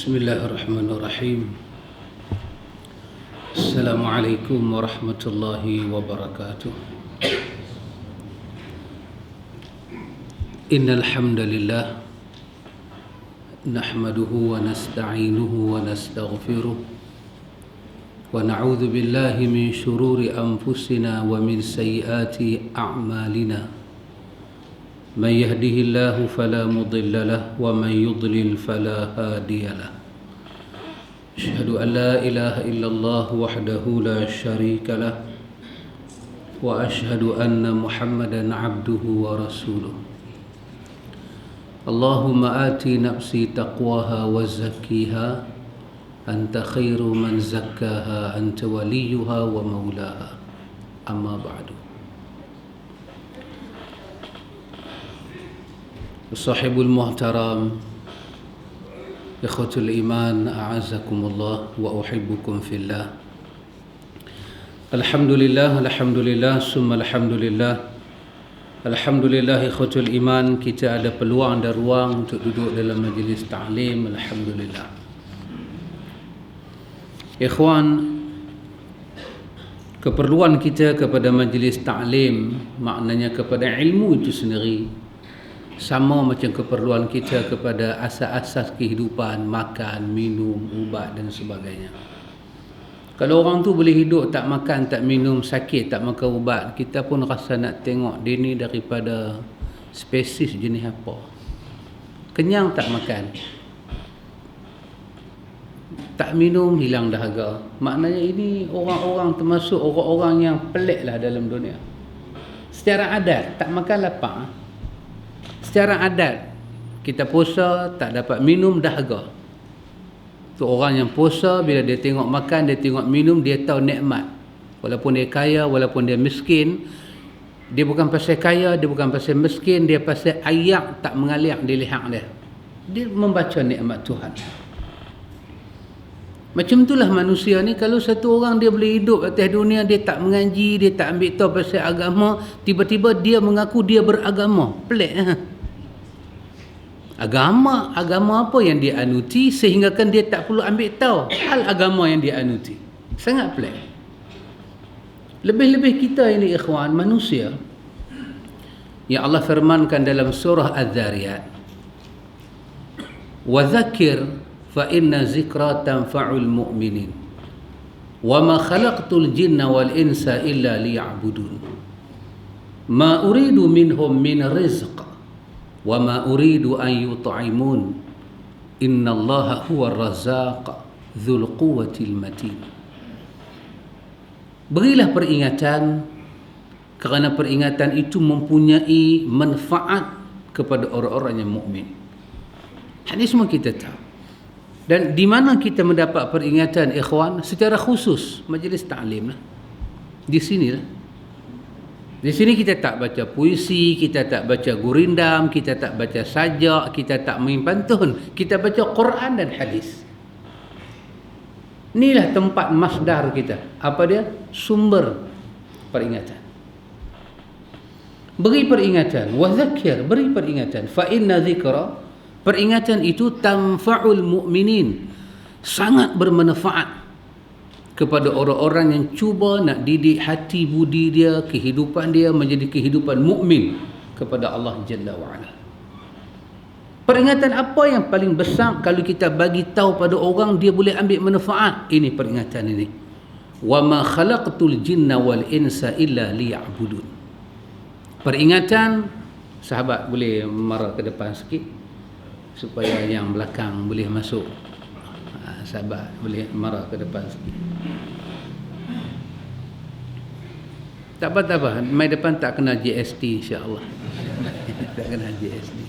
Bismillahirrahmanirrahim. Assalamualaikum warahmatullahi wabarakatuh. Innal hamdalillah nahmaduhu wa nasta'inuhu wa nastaghfiruh wa na'udzu billahi min shururi anfusina wa min sayyiati a'malina. من يهده الله فلا مضل له ومن يضلل فلا هادي له أشهد أن لا إله إلا الله وحده لا شريك له وأشهد أن محمدا عبده ورسوله اللهم آت نفسي تقواها وزكيها أنت خير من زكاها أنت وليها ومولاها أما بعد. Sahibul muhtaram, ikhwatul iman, a'azakumullah wa uhibbukum fillah. Alhamdulillah, alhamdulillah, summa alhamdulillah. Alhamdulillah ikhwatul iman, kita ada peluang dan ruang untuk duduk dalam majlis ta'lim. Alhamdulillah. Ikhwan, keperluan kita kepada majlis ta'lim maknanya kepada ilmu itu sendiri sama macam keperluan kita kepada asas-asas kehidupan, makan, minum, ubat dan sebagainya. Kalau orang tu boleh hidup tak makan, tak minum, sakit, tak makan ubat, kita pun rasa nak tengok dia ni daripada spesies jenis apa. Kenyang tak makan, tak minum, hilang dahaga. Maknanya ini orang-orang termasuk orang-orang yang pelik lah dalam dunia. Secara adat tak makan lapar. Secara adat kita puasa tak dapat minum dahaga. Tu orang yang puasa bila dia tengok makan, dia tengok minum, dia tahu nikmat. Walaupun dia kaya, walaupun dia miskin, dia bukan pasal kaya, dia bukan pasal miskin, dia pasal ayak tak mengalir di leher dia. Dia membaca nikmat Tuhan. Macam itulah manusia ni. Kalau satu orang dia boleh hidup atas dunia, dia tak mengaji, dia tak ambil tahu pasal agama, tiba-tiba dia mengaku dia beragama. Pelik. Agama apa yang dia anuti sehingga kan dia tak perlu ambil tahu hal agama yang dia anuti. Sangat pelik. Lebih-lebih kita ini ikhwan, manusia yang Allah firmankan dalam surah Az-Zariyat, wa dzakir fa inna zikra tanfa'ul mu'minin wa ma khalaqtul jinna wal insa illa liya'budun ma uridu minhum min rizq wa ma uridu an yut'imun innallaha huwar razzaq dzul quwwatil matin. Berilah peringatan kerana peringatan itu mempunyai manfaat kepada orang-orang yang mukmin. Hadis semua kita tahu. Dan di mana kita mendapat peringatan ikhwan? Secara khusus majlis ta'lim lah. Di sinilah. Di sini kita tak baca puisi, kita tak baca gurindam, kita tak baca sajak, kita tak main pantun. Kita baca Quran dan hadis. Inilah tempat masdar kita. Apa dia? Sumber peringatan. Beri peringatan. Wa dzakir, beri peringatan. Fa inna dzikra, peringatan itu tanfa'ul mu'minin, sangat bermanfaat kepada orang-orang yang cuba nak didik hati budi dia, kehidupan dia menjadi kehidupan mukmin kepada Allah Jalla wa'ala. Peringatan apa yang paling besar kalau kita bagi tahu pada orang dia boleh ambil manfaat? Ini peringatan ini. Wa ma khalaqtul jinna wal insa illa liya'budun. Peringatan, sahabat boleh marah ke depan sikit supaya yang belakang boleh masuk. Sahabat boleh marah ke depan sikit. Tak apa. Mai depan tak kena GST insya-Allah. Tak kena GST.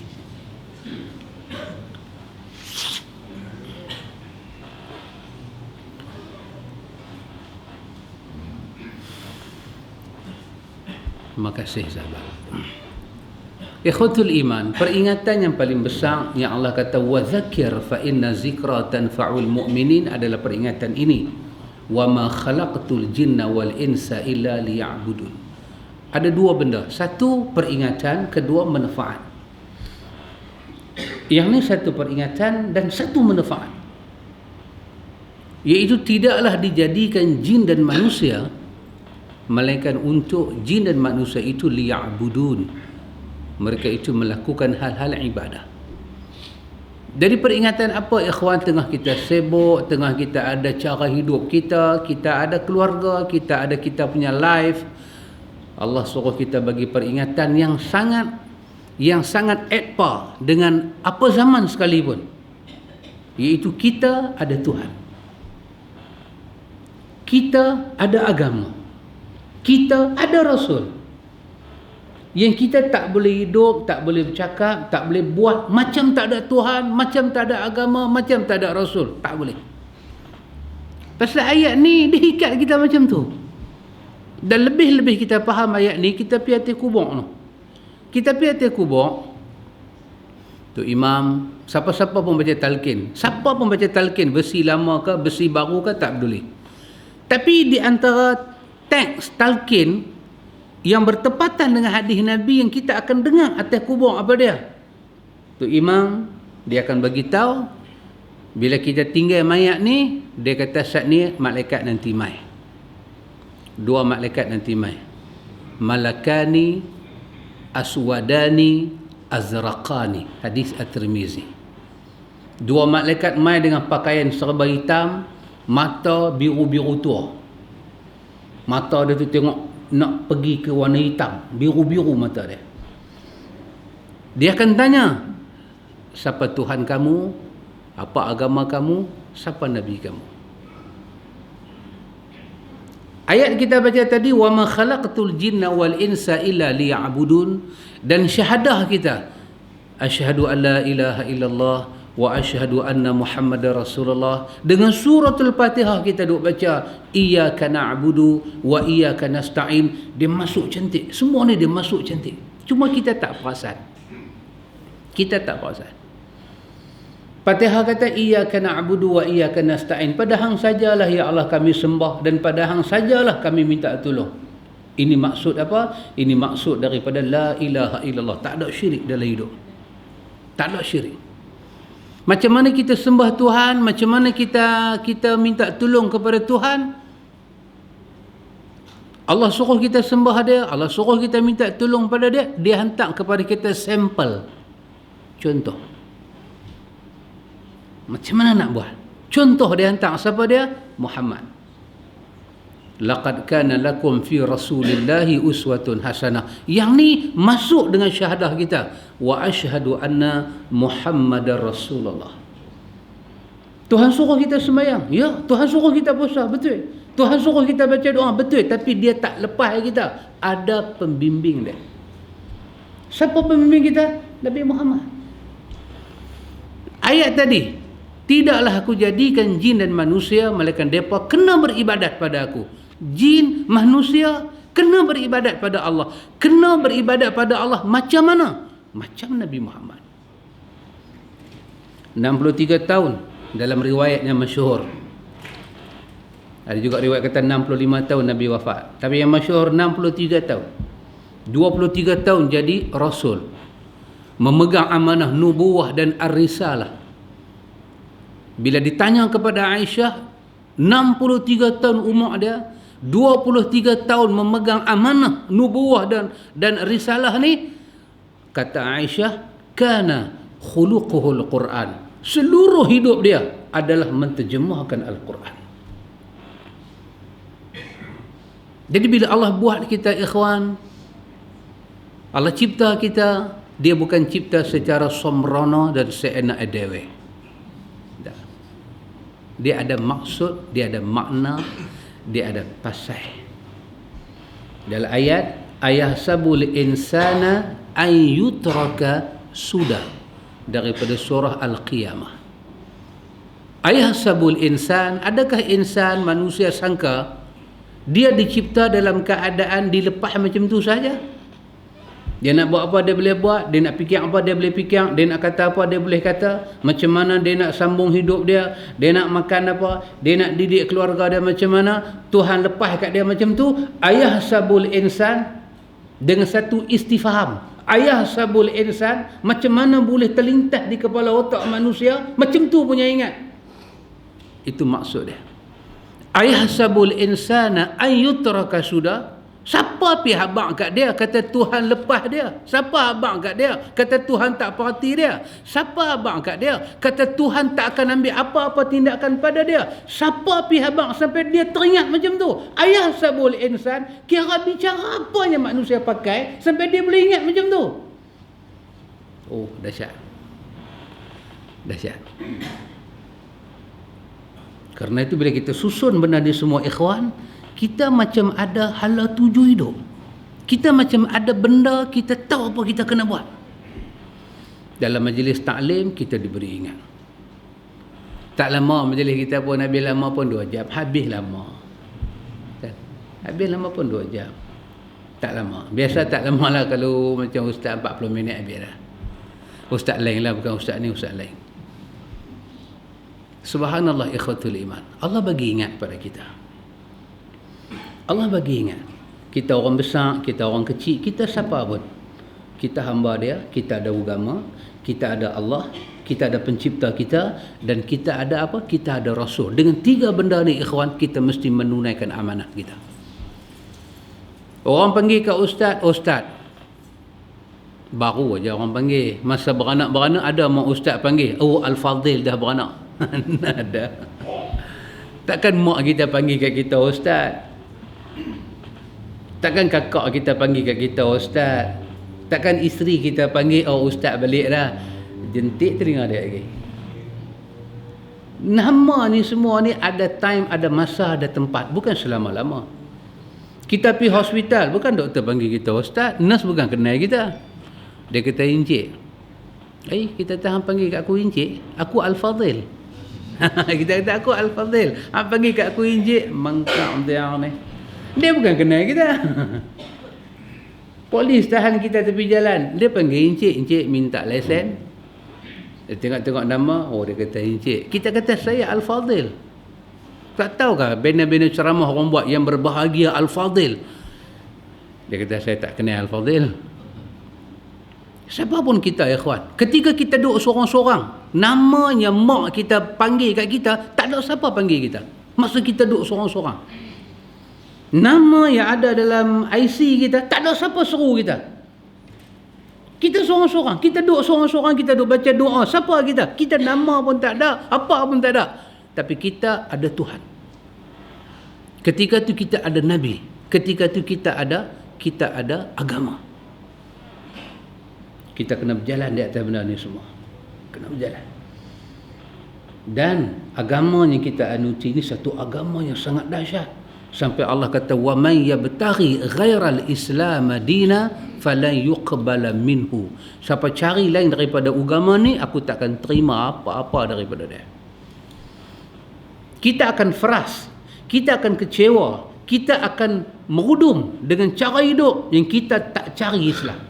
Terima kasih sahabat. Ikhwatul iman, peringatan yang paling besar yang Allah kata wa dzakir fa inna zikra tanfa'ul mu'minin adalah peringatan ini. Wa ma khalaqtul jinna wal insa illa liya'budun. Ada dua benda. Satu peringatan, kedua manfaat. Yang ni satu peringatan dan satu manfaat. iaitu tidaklah dijadikan jin dan manusia melainkan untuk jin dan manusia itu liya'budun, mereka itu melakukan hal-hal ibadah. Dari peringatan apa ikhwan? Tengah kita sibuk, tengah kita ada cara hidup kita, kita ada keluarga, kita ada kita punya life, Allah suruh kita bagi peringatan yang sangat at par dengan apa zaman sekalipun, iaitu kita ada Tuhan, kita ada agama, kita ada Rasul. Yang kita tak boleh hidup, tak boleh bercakap, tak boleh buat macam tak ada Tuhan, macam tak ada agama, macam tak ada Rasul. Tak boleh. Pasal ayat ni dia ikat kita macam tu. Dan lebih-lebih kita faham ayat ni, kita pergi hati kubur tu. Kita pergi hati kubur tu, imam, siapa-siapa pun baca talqin. Siapa pun baca talqin, besi lama ke, besi baru ke, tak peduli. Tapi di antara teks talqin yang bertepatan dengan hadis Nabi yang kita akan dengar atas kubur, apa dia? Tu imam, dia akan bagi tahu bila kita tinggal mayat ni, dia kata saat ni malaikat nanti mai. Dua malaikat nanti mai. Malakani aswadani azraqani. Hadis At-Tirmizi. Dua malaikat mai dengan pakaian serba hitam, mata biru-biru tua. Mata dia tu tengok nak pergi ke warna hitam, biru-biru mata dia. Dia akan tanya, siapa Tuhan kamu, apa agama kamu, siapa Nabi kamu. Ayat kita baca tadi, wa ma khalaqtul jinna wal insa illa liya'budun, dan syahadah kita, asyhadu an la ilaha illallah wa asyhadu anna Muhammadar Rasulullah. Dengan suratul Fatihah kita duk baca iyyaka na'budu wa iyyaka nasta'in. Dia masuk cantik. Semua ni dia masuk cantik. Cuma kita tak perasan. Kita tak perasan. Fatihah kata iyyaka na'budu wa iyyaka nasta'in. Pada hang sajalah ya Allah kami sembah, dan pada hang sajalah kami minta tolong. Ini maksud apa? Ini maksud daripada la ilaha illallah. Tak ada syirik dalam hidup. Tak ada syirik. Macam mana kita sembah Tuhan, macam mana kita minta tolong kepada Tuhan. Allah suruh kita sembah dia, Allah suruh kita minta tolong pada dia, dia hantar kepada kita sampel. Contoh. Macam mana nak buat? Contoh dia hantar, siapa dia? Muhammad. Laqad kana lakum fi rasulillahi uswatun hasanah. Yang ni masuk dengan syahadah kita. Wa asyhadu anna Muhammadar Rasulullah. Tuhan suruh kita sembahyang, ya. Tuhan suruh kita puasa, betul. Tuhan suruh kita baca doa, betul. Tapi dia tak lepas kita. Ada pembimbing dia. Siapa pembimbing kita? Nabi Muhammad. Ayat tadi, tidaklah aku jadikan jin dan manusia melainkan mereka kena beribadat pada aku. Jin, manusia kena beribadat pada Allah. Kena beribadat pada Allah macam mana? Macam Nabi Muhammad. 63 tahun dalam riwayatnya masyhur. Ada juga riwayat kata 65 tahun Nabi wafat. Tapi yang masyhur 63 tahun. 23 tahun jadi Rasul. Memegang amanah nubuwah dan ar-risalah. Bila ditanya kepada Aisyah, 63 tahun umur dia, 23 tahun memegang amanah nubuwah dan risalah ni, kata Aisyah, kana khuluquhul Quran. Seluruh hidup dia adalah menterjemahkan Al-Quran. Jadi bila Allah buat kita ikhwan, Allah cipta kita, dia bukan cipta secara somrono dan seenak dewe. Dia ada maksud, dia ada makna, dia ada pasal. Dalam ayat, ayahsabul insana ayyutraka sudah, daripada surah Al-Qiyamah. Ayahsabul insan, adakah insan, manusia sangka dia dicipta dalam keadaan dilepas macam tu saja? Dia nak buat apa dia boleh buat, dia nak fikir apa dia boleh fikir, dia nak kata apa dia boleh kata, macam mana dia nak sambung hidup dia nak makan apa, dia nak didik keluarga dia macam mana, Tuhan lepas kat dia macam tu. Ayahsabul insan dengan satu istifham. Ayahsabul insan, macam mana boleh terlintas di kepala otak manusia, macam tu punya ingat. Itu maksud dia. Ayahsabul insana an yutraka sudah. Siapa pi habaq kat dia kata Tuhan lepas dia? Siapa habaq kat dia kata Tuhan tak perhati dia? Siapa habaq kat dia kata Tuhan tak akan ambil apa-apa tindakan pada dia? Siapa pi habaq sampai dia teringat macam tu? Ayahsabul insan, kira bicara apa yang manusia pakai sampai dia boleh ingat macam tu? Oh, dahsyat. Dahsyat. Karena itu bila kita susun benda ni semua ikhwan, kita macam ada hala tuju hidup. Kita macam ada benda, kita tahu apa kita kena buat. Dalam majlis taklim, kita diberi ingat. Tak lama majlis kita pun, habis lama pun 2 jam. Habis lama. Kan? Habis lama pun 2 jam. Tak lama. Biasa tak lama lah kalau macam ustaz 40 minit habis dah. Ustaz lain lah, bukan ustaz ni, ustaz lain. Subhanallah ikhwatul iman. Allah bagi ingat pada kita. Allah bagi ingat. Kita orang besar, kita orang kecil, kita siapa pun. Kita hamba dia, kita ada agama, kita ada Allah, kita ada pencipta kita, dan kita ada apa? Kita ada Rasul. Dengan 3 benda ni ikhwan, kita mesti menunaikan amanah kita. Orang panggil kat ustaz, ustaz. Baru aja orang panggil. Masa beranak-beranak ada mak ustaz panggil. Oh, Al-Fadhil dah beranak. Ada. Takkan mak kita panggil kat kita ustaz. Takkan kakak kita panggil kat kita ustaz. Takkan isteri kita panggil, oh ustaz balik dah. Jentik telinga dia lagi. Nama ni semua ni ada time, ada masa, ada tempat. Bukan selama-lama. Kita pergi hospital, bukan doktor panggil kita ustaz. Nurse bukan kenal kita. Dia kata Encik. Kita tahan panggil kat aku Encik. Aku Al-Fadhil. Kita kata aku Al-Fadhil. Panggil kat aku Encik. Mangkak dia ni. Dia bukan kenal kita. Polis tahan kita tepi jalan. Dia panggil Encik. Encik minta lesen. Dia tengok-tengok nama. Oh, dia kata Encik. Kita kata saya Al-Fadhil. Tak tahu kah bina-bina ceramah orang buat yang berbahagia Al-Fadhil. Dia kata saya tak kenal Al-Fadhil. Siapa pun kita ikhwan, ketika kita duduk seorang-seorang, namanya mak kita panggil kat kita, tak ada siapa panggil kita. Masa kita duduk seorang-seorang. Nama yang ada dalam IC kita, tak ada siapa seru kita. Kita seorang-seorang, kita duduk seorang-seorang, kita duduk baca doa. Siapa kita? Kita nama pun tak ada, apa pun tak ada. Tapi kita ada Tuhan. Ketika itu kita ada Nabi. Ketika itu kita ada agama. Kita kena berjalan di atas benda ni semua. Kena berjalan. Dan agama yang kita anuti ini satu agama yang sangat dahsyat. Sampai Allah kata, وَمَنْ يَبْتَغِي غَيْرَ الْإِسْلَامَ دِينًا فَلَنْ يُقْبَلَ مِنْهُ. Siapa cari lain daripada agama ni, aku tak akan terima apa-apa daripada dia. Kita akan frust. Kita akan kecewa. Kita akan merudum dengan cara hidup yang kita tak cari Islam.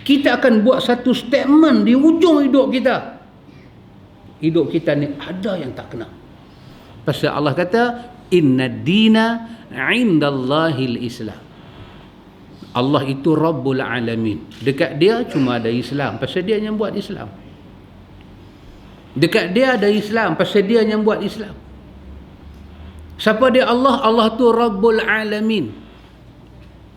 Kita akan buat satu statement di ujung hidup kita. Hidup kita ni ada yang tak kena. Pasal Allah kata, Inna dina indallahil Islam. Allah itu Rabbul Alamin. Dekat dia cuma ada Islam. Pasal dia yang buat Islam. Dekat dia ada Islam. Pasal dia yang buat Islam. Siapa dia Allah? Allah tu Rabbul Alamin.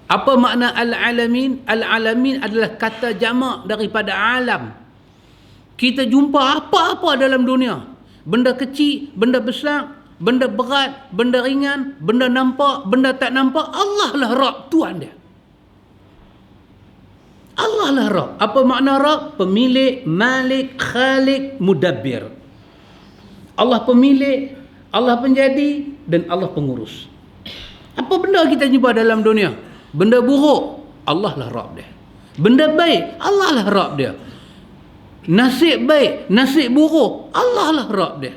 Apa makna Al-Alamin? Al-Alamin adalah kata jamak daripada alam. Kita jumpa apa-apa dalam dunia. Benda kecil, benda besar, benda berat, benda ringan, benda nampak, benda tak nampak. Allah lah Rabb, Tuhan dia. Allah lah Rabb. Apa makna Rabb? Pemilik, Malik, Khalik, Mudabbir. Allah pemilik, Allah penjadi, dan Allah pengurus. Apa benda kita jumpa dalam dunia? Benda buruk, Allah lah Rabb dia. Benda baik, Allah lah Rabb dia. Nasib baik, nasib buruk, Allah lah Rabb dia.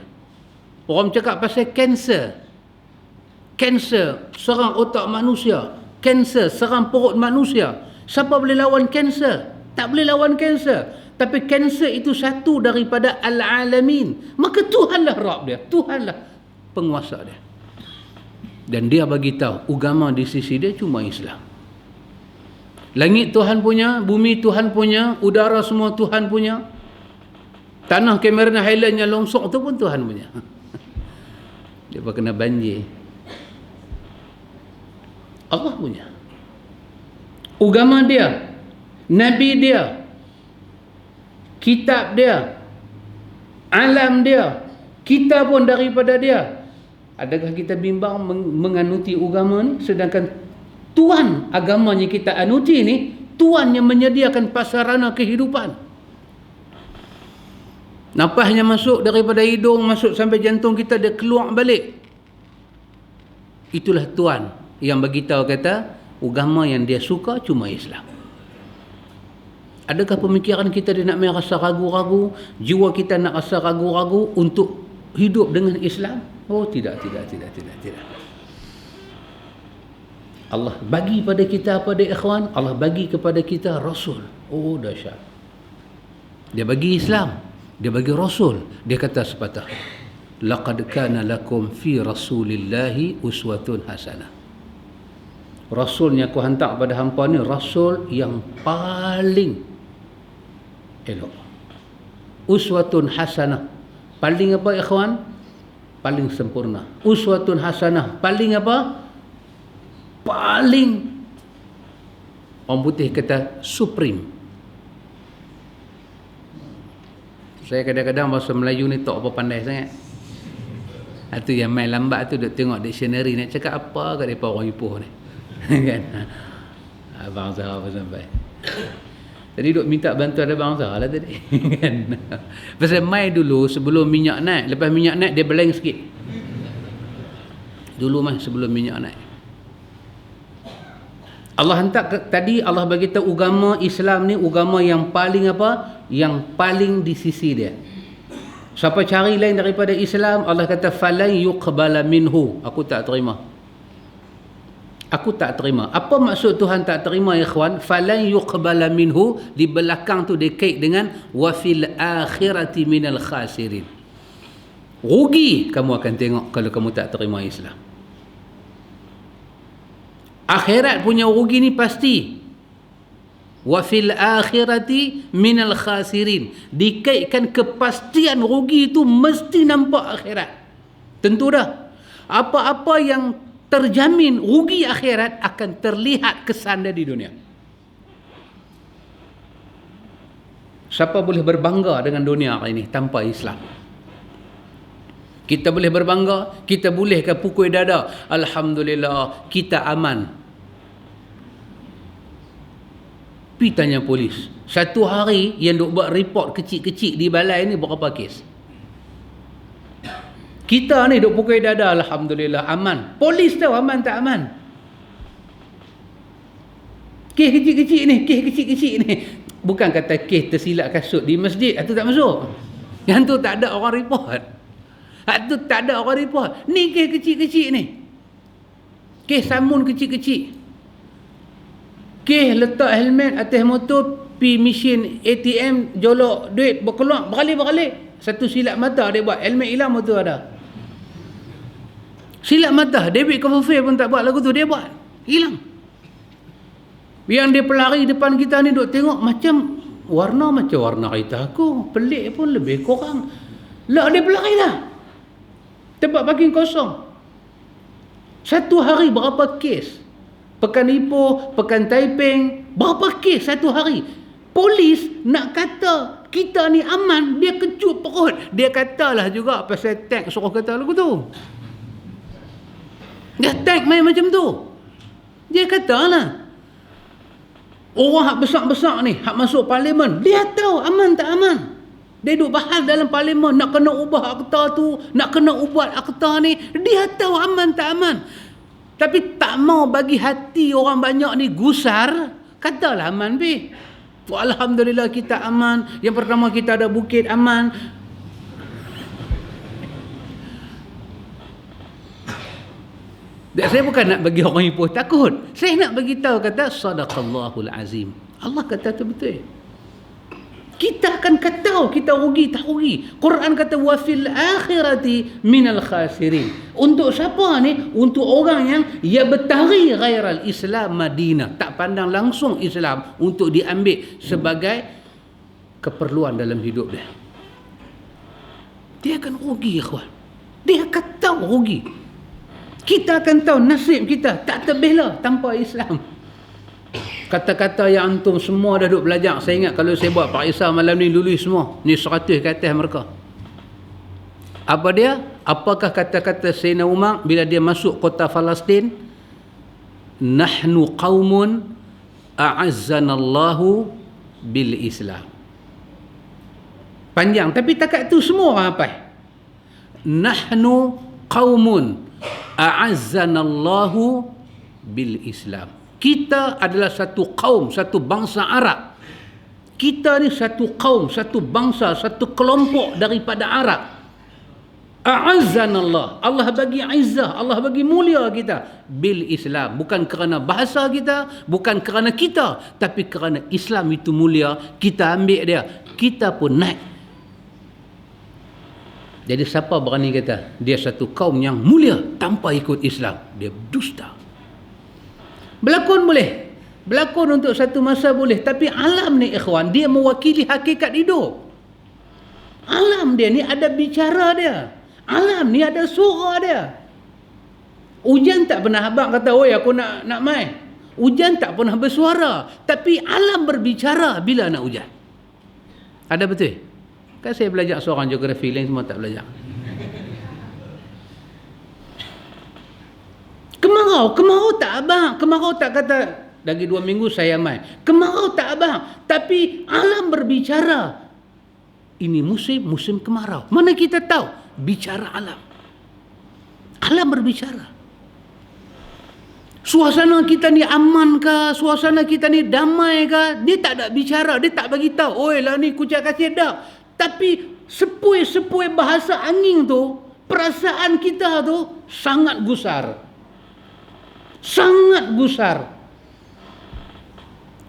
Orang cakap pasal kanser. Kanser serang otak manusia. Kanser serang perut manusia. Siapa boleh lawan kanser? Tak boleh lawan kanser. Tapi kanser itu satu daripada Al-Alamin. Maka Tuhanlah Rabb dia. Tuhanlah penguasa dia. Dan dia bagi tahu agama di sisi dia cuma Islam. Langit Tuhan punya, bumi Tuhan punya, udara semua Tuhan punya. Tanah Cameron Highland yang longsor tu pun Tuhan punya. Dia kena banjir. Allah punya. Agama dia, Nabi dia, kitab dia, alam dia, kita pun daripada dia. Adakah kita bimbang menganuti agama ni, sedangkan tuan agamanya kita anuti ni, tuan yang menyediakan prasarana kehidupan. Napasnya masuk daripada hidung, masuk sampai jantung kita, dia keluar balik. Itulah tuan yang beritahu kata agama yang dia suka cuma Islam. Adakah pemikiran kita dia nak rasa ragu-ragu, jiwa kita nak rasa ragu-ragu untuk hidup dengan Islam? Oh tidak. Allah bagi pada kita apa dia, ikhwan? Allah bagi kepada kita Rasul. Oh dahsyat. Dia bagi Islam, dia bagi Rasul. Dia kata sepatah, laqad kana lakum fi rasulillahi uswatun hasanah. Rasul yang aku hantar pada hampa ni, Rasul yang paling elok. Uswatun hasanah. Paling apa, ikhwan? Paling sempurna. Uswatun hasanah. Paling apa? Paling, orang putih kata supreme. Saya kadang-kadang bahasa Melayu ni tak apa pandai sangat. Itu yang main lambat tu duk tengok dictionary nak cakap apa kat depa orang Ipoh ni. Kan? Abang Zahra apa sampai. Tadi duk minta bantuan Abang Zahra lah tadi. Kan? Pasal mai dulu sebelum minyak naik, lepas minyak naik dia blank sikit. Dulu mai sebelum minyak naik. Allah hantar tadi, Allah bagi tahu agama Islam ni agama yang paling apa? Yang paling di sisi dia. Siapa cari lain daripada Islam, Allah kata falan yuqbala minhu. Aku tak terima. Aku tak terima. Apa maksud Tuhan tak terima, ikhwan? Falan yuqbala minhu, di belakang tu dia kait dengan wa fil akhirati minal khasirin. Rugi kamu akan tengok kalau kamu tak terima Islam. Akhirat punya rugi ni pasti. Wa fil akhirati minal khasirin. Dikaitkan kepastian rugi itu mesti nampak akhirat. Tentu dah. Apa-apa yang terjamin rugi akhirat akan terlihat kesan dia di dunia. Siapa boleh berbangga dengan dunia hari ini tanpa Islam? Kita boleh berbangga, kita bolehkah pukul dada, alhamdulillah kita aman. Pergi tanya polis, satu hari yang duk buat report kecil-kecil di balai ni berapa kes? Kita ni duk pukul dada, alhamdulillah aman. Polis tahu aman tak aman. Kes kecil-kecil ni, bukan kata kes tersilap kasut di masjid, itu tak masuk. Yang tu tak ada orang report. Itu tak ada orang report. Ni kes kecil-kecil ni. Kes samun kecil-kecil. Kes letak helmet atas motor, pi mesin ATM, jolok duit, berkeluar, berkali-berkali. Satu silap mata dia buat, helmet hilang motor ada. Silap mata, David Copperfield pun tak buat lagu tu, dia buat. Hilang. Yang dia pelari depan kita ni duk tengok macam warna kereta aku. Pelik pun lebih kurang. Lah dia pelari dah. Tempat parking kosong. Satu hari berapa kes? Pekan Ipoh, Pekan Taiping, berapa kes satu hari? Polis nak kata kita ni aman, dia kecut perut. Dia katalah juga pasal tank suruh kata lagu tu. Dia tank main macam tu. Dia katalah. Orang hak besar-besar ni, hak masuk parlimen, dia tahu aman tak aman. Dia duduk bahas dalam parlimen, nak kena ubah akta tu, nak kena ubah akta ni, dia tahu aman tak aman. Tapi tak mau bagi hati orang banyak ni gusar, katalah aman be. Alhamdulillah kita aman. Yang pertama kita ada bukit aman. Saya bukan nak bagi orang Ipoh takut. Saya nak bagi tahu kata sadaqallahul azim. Allah kata tu betul. Kita akan kata kita rugi tak rugi. Quran kata wa fil akhirati minal khasirin. Untuk siapa ni? Untuk orang yang ya betari ghairal Islam Madinah, tak pandang langsung Islam untuk diambil sebagai keperluan dalam hidup dia. Dia akan rugi, ikhwan. Dia kata tahu rugi. Kita akan tahu nasib kita tak terbela tanpa Islam. Kata-kata yang antum semua dah duk belajar. Saya ingat kalau saya buat Pak Isa malam ni lulus semua. Ni 100 ke atas mereka. Apa dia? Apakah kata-kata Sayyidina Umar bila dia masuk kota Palestin? Nahnu qaumun a'azzanallahu bil Islam. Panjang, tapi takat tu semua orang apa? Nahnu qaumun a'azzanallahu bil Islam. Kita adalah satu kaum, satu bangsa Arab. Kita ni satu kaum, satu bangsa, satu kelompok daripada Arab. A'azzanallah. Allah bagi izzah, Allah bagi mulia kita bil Islam. Bukan kerana bahasa kita, bukan kerana kita, tapi kerana Islam itu mulia, kita ambil dia, kita pun naik. Jadi siapa berani kata dia satu kaum yang mulia tanpa ikut Islam, dia dusta. Berlakon boleh, berlakon untuk satu masa boleh, tapi alam ni ikhwan, dia mewakili hakikat hidup. Alam dia ni ada bicara dia, alam ni ada suara dia. Hujan tak pernah abang kata, oi aku nak mai. Hujan tak pernah bersuara, tapi alam berbicara bila nak hujan. Ada betul? Kan saya belajar seorang geografi, lain semua tak belajar. Kemarau tak abang, kemarau tak kata lagi 2 minggu saya mai. Kemarau tak abang, tapi alam berbicara. Ini musim kemarau. Mana kita tahu? Bicara alam. Alam berbicara. Suasana kita ni aman ke? Suasana kita ni damai ke? Dia tak ada bicara, dia tak bagi tahu. Oi lah ni kucak kasih dah. Tapi sepoi-sepoi bahasa angin tu, perasaan kita tu sangat gusar. Sangat gusar.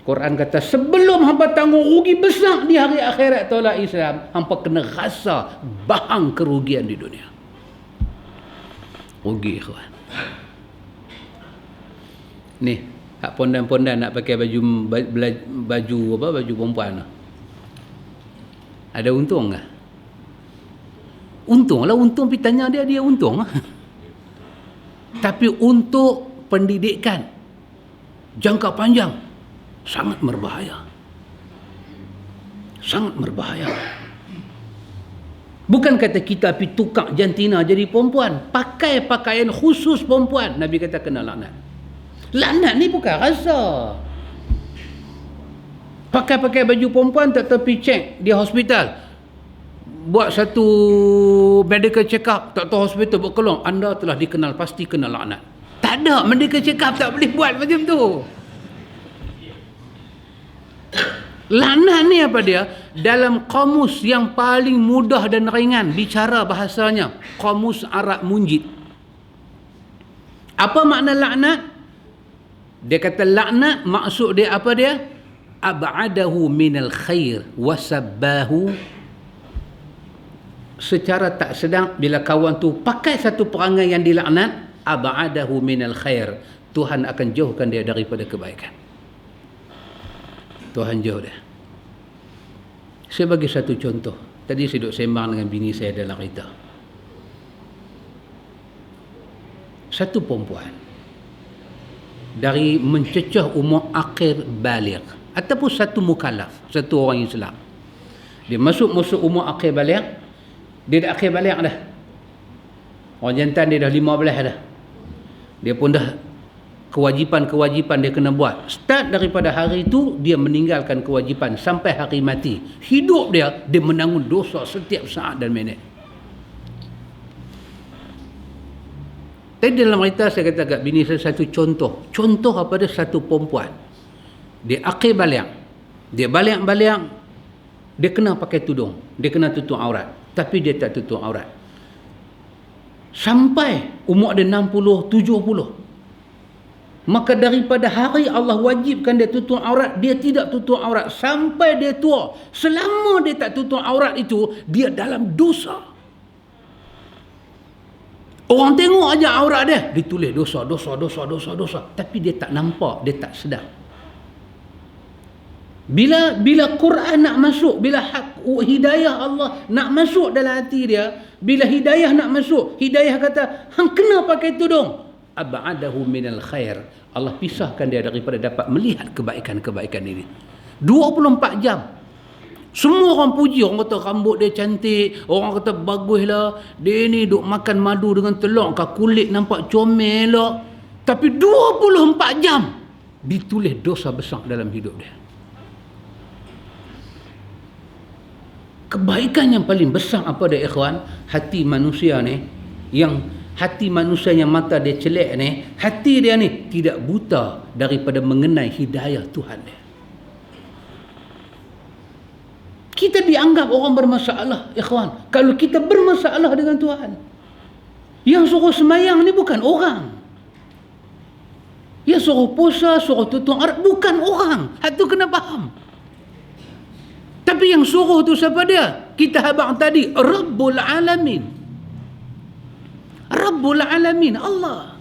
Quran kata sebelum hampa tanggung rugi besar di hari akhirat tolak Islam, hampa kena rasa bahang kerugian di dunia. Rugi ikhwan. Ni, hak pondan-pondan nak pakai baju perempuan tu. Ada untung ke? Untung lah, untung pergi tanya dia untung lah. Tapi untuk pendidikan jangka panjang sangat berbahaya. Sangat berbahaya. Bukan kata kita pergi tukar jantina jadi perempuan, pakai pakaian khusus perempuan, Nabi kata kena laknat. Laknat ni bukan rasa. Pakai baju perempuan, tak pergi cek di hospital, buat satu medical check up, tak tahu hospital buat kelong, anda telah dikenal, pasti kena laknat. Tak ada, medical check up tak boleh buat macam tu. Laknat ni apa dia? Dalam kamus yang paling mudah dan ringan bicara bahasanya, kamus Arab Munjid. Apa makna laknat? Dia kata laknat maksud dia apa dia? Ab'adahu minal khair wasabbahu. Secara tak sedang bila kawan tu pakai satu perangai yang dilaknat, ab'adahu minal khair, Tuhan akan jauhkan dia daripada kebaikan. Tuhan jauh dia. Saya bagi satu contoh. Tadi saya duduk sembang dengan bini saya dalam kereta. Satu perempuan dari mencecah umur akhir baligh ataupun satu mukallaf, satu orang Islam, dia masuk umur akhir baligh, dia dah akhir baligh dah. Orang jantan dia dah 15 dah. Dia pun dah kewajipan dia kena buat. Start daripada hari itu dia meninggalkan kewajipan sampai hari mati. Hidup dia menanggung dosa setiap saat dan minit. Tadi dalam cerita saya kata kat bini saya satu contoh. Contoh apa dia? Satu perempuan. Dia akhir baligh. Dia baligh, dia kena pakai tudung. Dia kena tutup aurat. Tapi dia tak tutup aurat. Sampai umur dia 60, 70. Maka daripada hari Allah wajibkan dia tutup aurat, dia tidak tutup aurat sampai dia tua. Selama dia tak tutup aurat itu, dia dalam dosa. Orang tengok aja aurat dia, ditulis dosa. Tapi dia tak nampak, dia tak sedar. Bila Quran nak masuk, bila hidayah Allah nak masuk dalam hati dia, bila hidayah nak masuk, hidayah kata, hang kena pakai tudung, ab'adahu minal khair. Allah pisahkan dia daripada dapat melihat kebaikan-kebaikan ini. 24 jam. Semua orang puji, orang kata rambut dia cantik, orang kata baguslah, dia ni duk makan madu dengan telur, kulit nampak comel lah. Tapi 24 jam ditulis dosa besar dalam hidup dia. Kebaikan yang paling besar apa dia ikhwan? Hati manusia ni, yang hati manusia yang mata dia celek ni, hati dia ni tidak buta daripada mengenai hidayah Tuhan dia. Kita dianggap orang bermasalah, ikhwan, kalau kita bermasalah dengan Tuhan. Yang suruh semayang ni bukan orang. Yang suruh puasa, suruh tutup aurat bukan orang. Itu kena faham. Tapi yang suruh tu siapa dia? Kita habaq tadi, Rabbul Alamin. Rabbul Alamin, Allah.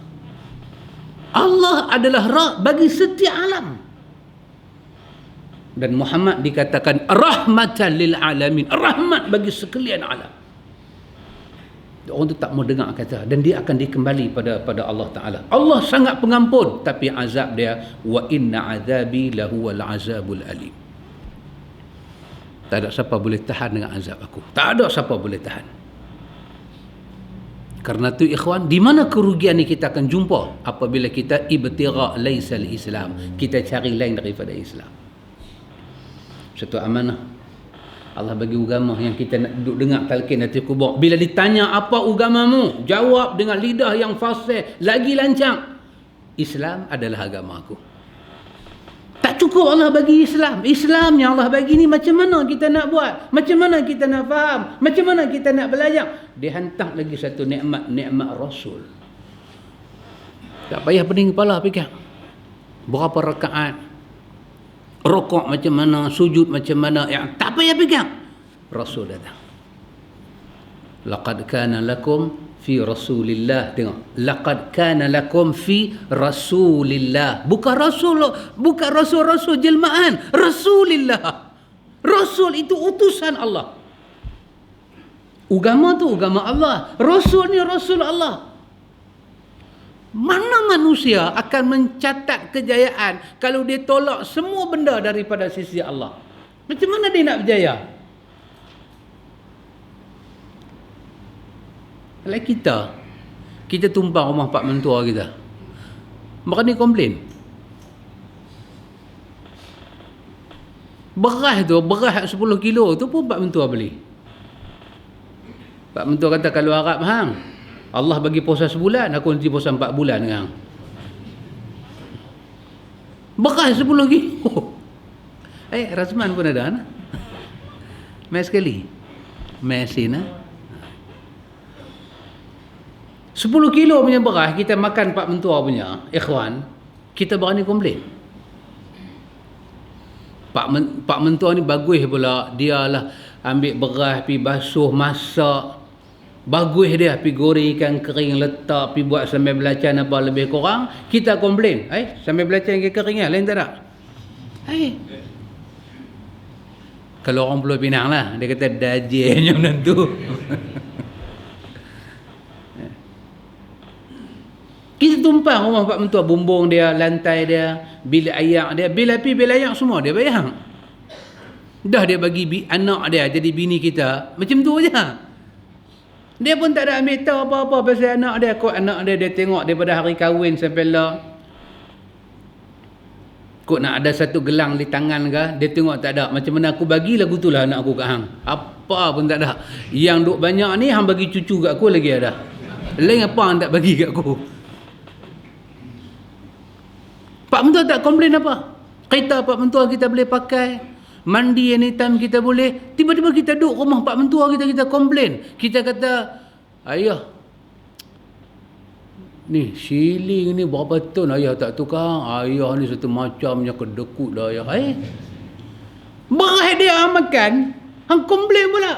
Allah adalah Rabb bagi setiap alam. Dan Muhammad dikatakan rahmatan lil alamin, rahmat bagi sekalian alam. Orang tu tak mau dengar kata, dan dia akan dikembali pada Allah Ta'ala. Allah sangat pengampun, tapi azab dia, wa inna azabi lahuwal azabul alim. Tak ada siapa boleh tahan dengan azab aku. Tak ada siapa boleh tahan. Karena tu ikhwan, di mana kerugian ni kita akan jumpa apabila kita ibtira' laisal Islam, kita cari lain daripada Islam. Satu amanah Allah bagi agama yang kita nak duduk dengar talqin hati kubur. Bila ditanya apa agamamu, jawab dengan lidah yang fasih lagi lancang, Islam adalah agama aku. Tak cukup Allah bagi Islam. Islam yang Allah bagi ni macam mana kita nak buat? Macam mana kita nak faham? Macam mana kita nak belajar? Dia hantar lagi satu nikmat Rasul. Tak payah pening kepala fikir. Berapa rakaat? Rokok macam mana? Sujud macam mana? Yang tak payah fikir. Rasul datang. Laqad kana lakum fi Rasulillah. Tengok, laqad kana lakum fi Rasulillah. Bukan rasul jelmaan, Rasulillah. Rasul itu utusan Allah. Agama tu agama Allah, Rasul ni Rasul Allah. Mana manusia akan mencatat kejayaan kalau dia tolak semua benda daripada sisi Allah? Macam mana dia nak berjaya? Kalau kita tumpang rumah pak mentua kita, berani komplain. Beras 10 kilo tu pun pak mentua beli. Pak mentua kata, kalau harap hang, Allah bagi puasa sebulan, aku nanti puasa 4 bulan dengan hang. Beras 10 kilo. Razman pun ada nah? Mai sekali. Mai sini. 10 kilo punya beras kita makan pak mentua punya, ikhwan, kita berani komplain. Pak mentua ni bagus pula, dia lah ambil beras pi basuh, masak. Bagus dia pi goreng ikan kering, letak pi buat sambal belacan apa lebih kurang, kita komplain. Sambal belacan ikan kering lain tak ada. Kalau orang Pulau Pinang lah, dia kata dajihnya macam tu. Kita tumpang rumah pak mentua, bumbung dia, lantai dia, bilik ayak dia, bil api, bil ayak semua dia bayang. Dah dia bagi anak dia jadi bini kita, macam tu je. Dia pun tak ada ambil tahu apa-apa pasal anak dia. Kok anak dia tengok daripada hari kahwin sampai lah. Kok nak ada satu gelang di tangan ke, dia tengok tak ada. Macam mana aku bagi lagu tu lah anak aku kat hang. Apa pun tak ada. Yang duk banyak ni hang bagi cucu kat aku lagi ada. Lain apa hang tak bagi kat aku. Pak mentua tak komplain apa. Kereta pak mentua kita boleh pakai. Mandi anytime kita boleh. Tiba-tiba kita duduk rumah pak mentua kita komplain. Kita kata, ayah, ni siling ni berapa ton ayah tak tukar? Ayah ni satu macamnya kedekut dah ayah. Beras dia hang makan, hang komplain pula.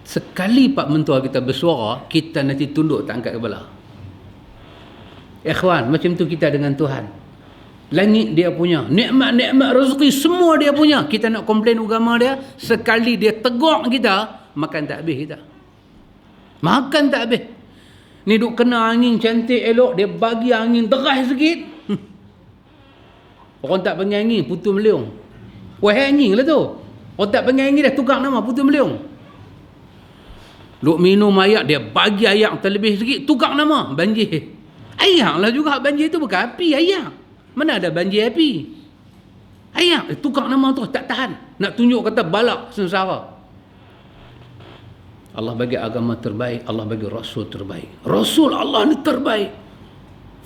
Sekali pak mentua kita bersuara, kita nanti tunduk tak angkat kepala. Ikhwan, macam tu kita dengan Tuhan. Langit dia punya, nikmat-nikmat rezeki semua dia punya. Kita nak komplain agama dia, sekali dia tegur kita, makan tak habis kita. Makan tak habis. Ni duk kena angin cantik elok, dia bagi angin deras sikit. Orang tak panggil angin, putu meliung. Wahai angin lah tu. Orang tak panggil angin dah tukar nama, putu meliung. Duk minum ayak, dia bagi ayak terlebih sikit, tukar nama, banjir. Ayak lah juga, banjir tu bukan api, ayak. Mana ada banjir api? Ayak, tukar nama tu, tak tahan. Nak tunjuk kata balak, sengsara. Allah bagi agama terbaik, Allah bagi Rasul terbaik. Rasul Allah ni terbaik.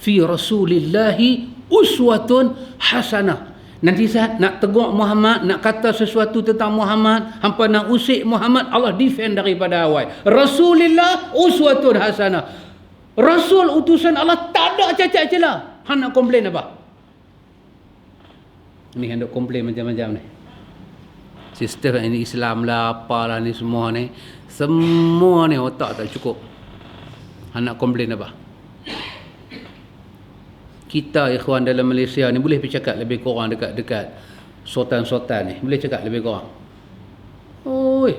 Fi Rasulillahi uswatun hasanah. Nanti saat nak tegur Muhammad, nak kata sesuatu tentang Muhammad, hampa nak usik Muhammad, Allah defend daripada awal. Rasulillah uswatun hasanah. Rasul utusan Allah tak ada cacat celah. Han nak komplain apa? Ni hendak komplain macam-macam ni. Sistem ini Islam lah, apalah ni semua ni. Semua ni otak tak cukup. Han nak komplain apa? Kita ikhwan dalam Malaysia ni boleh bercakap lebih kurang dekat sultan-sultan ni. Boleh cakap lebih kurang. Oi,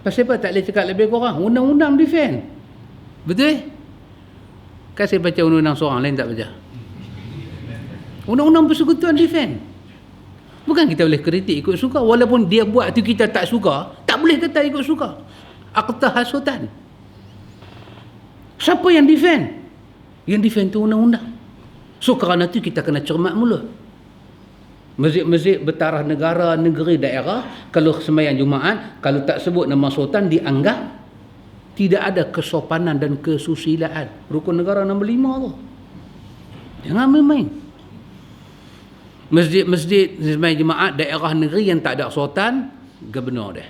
pasal apa tak boleh cakap lebih kurang? Undang-undang defend. Betul? Kasih baca undang-undang seorang lain tak baca. Undang-undang persekutuan defend. Bukan kita boleh kritik ikut suka. Walaupun dia buat tu kita tak suka, tak boleh kata ikut suka. Aktah hasutan. Siapa yang defend? Yang defend tu undang-undang. So kerana tu kita kena cermat mulut. Masjid-masjid bertaraf negara, negeri, daerah, kalau sembahyang Jumaat, kalau tak sebut nama sultan, dianggap tidak ada kesopanan dan kesusilaan. Rukun negara nombor 5 tu. Jangan main-main. Masjid-masjid sembahyang Jumaat, daerah negeri yang tak ada sultan, gubernur dia.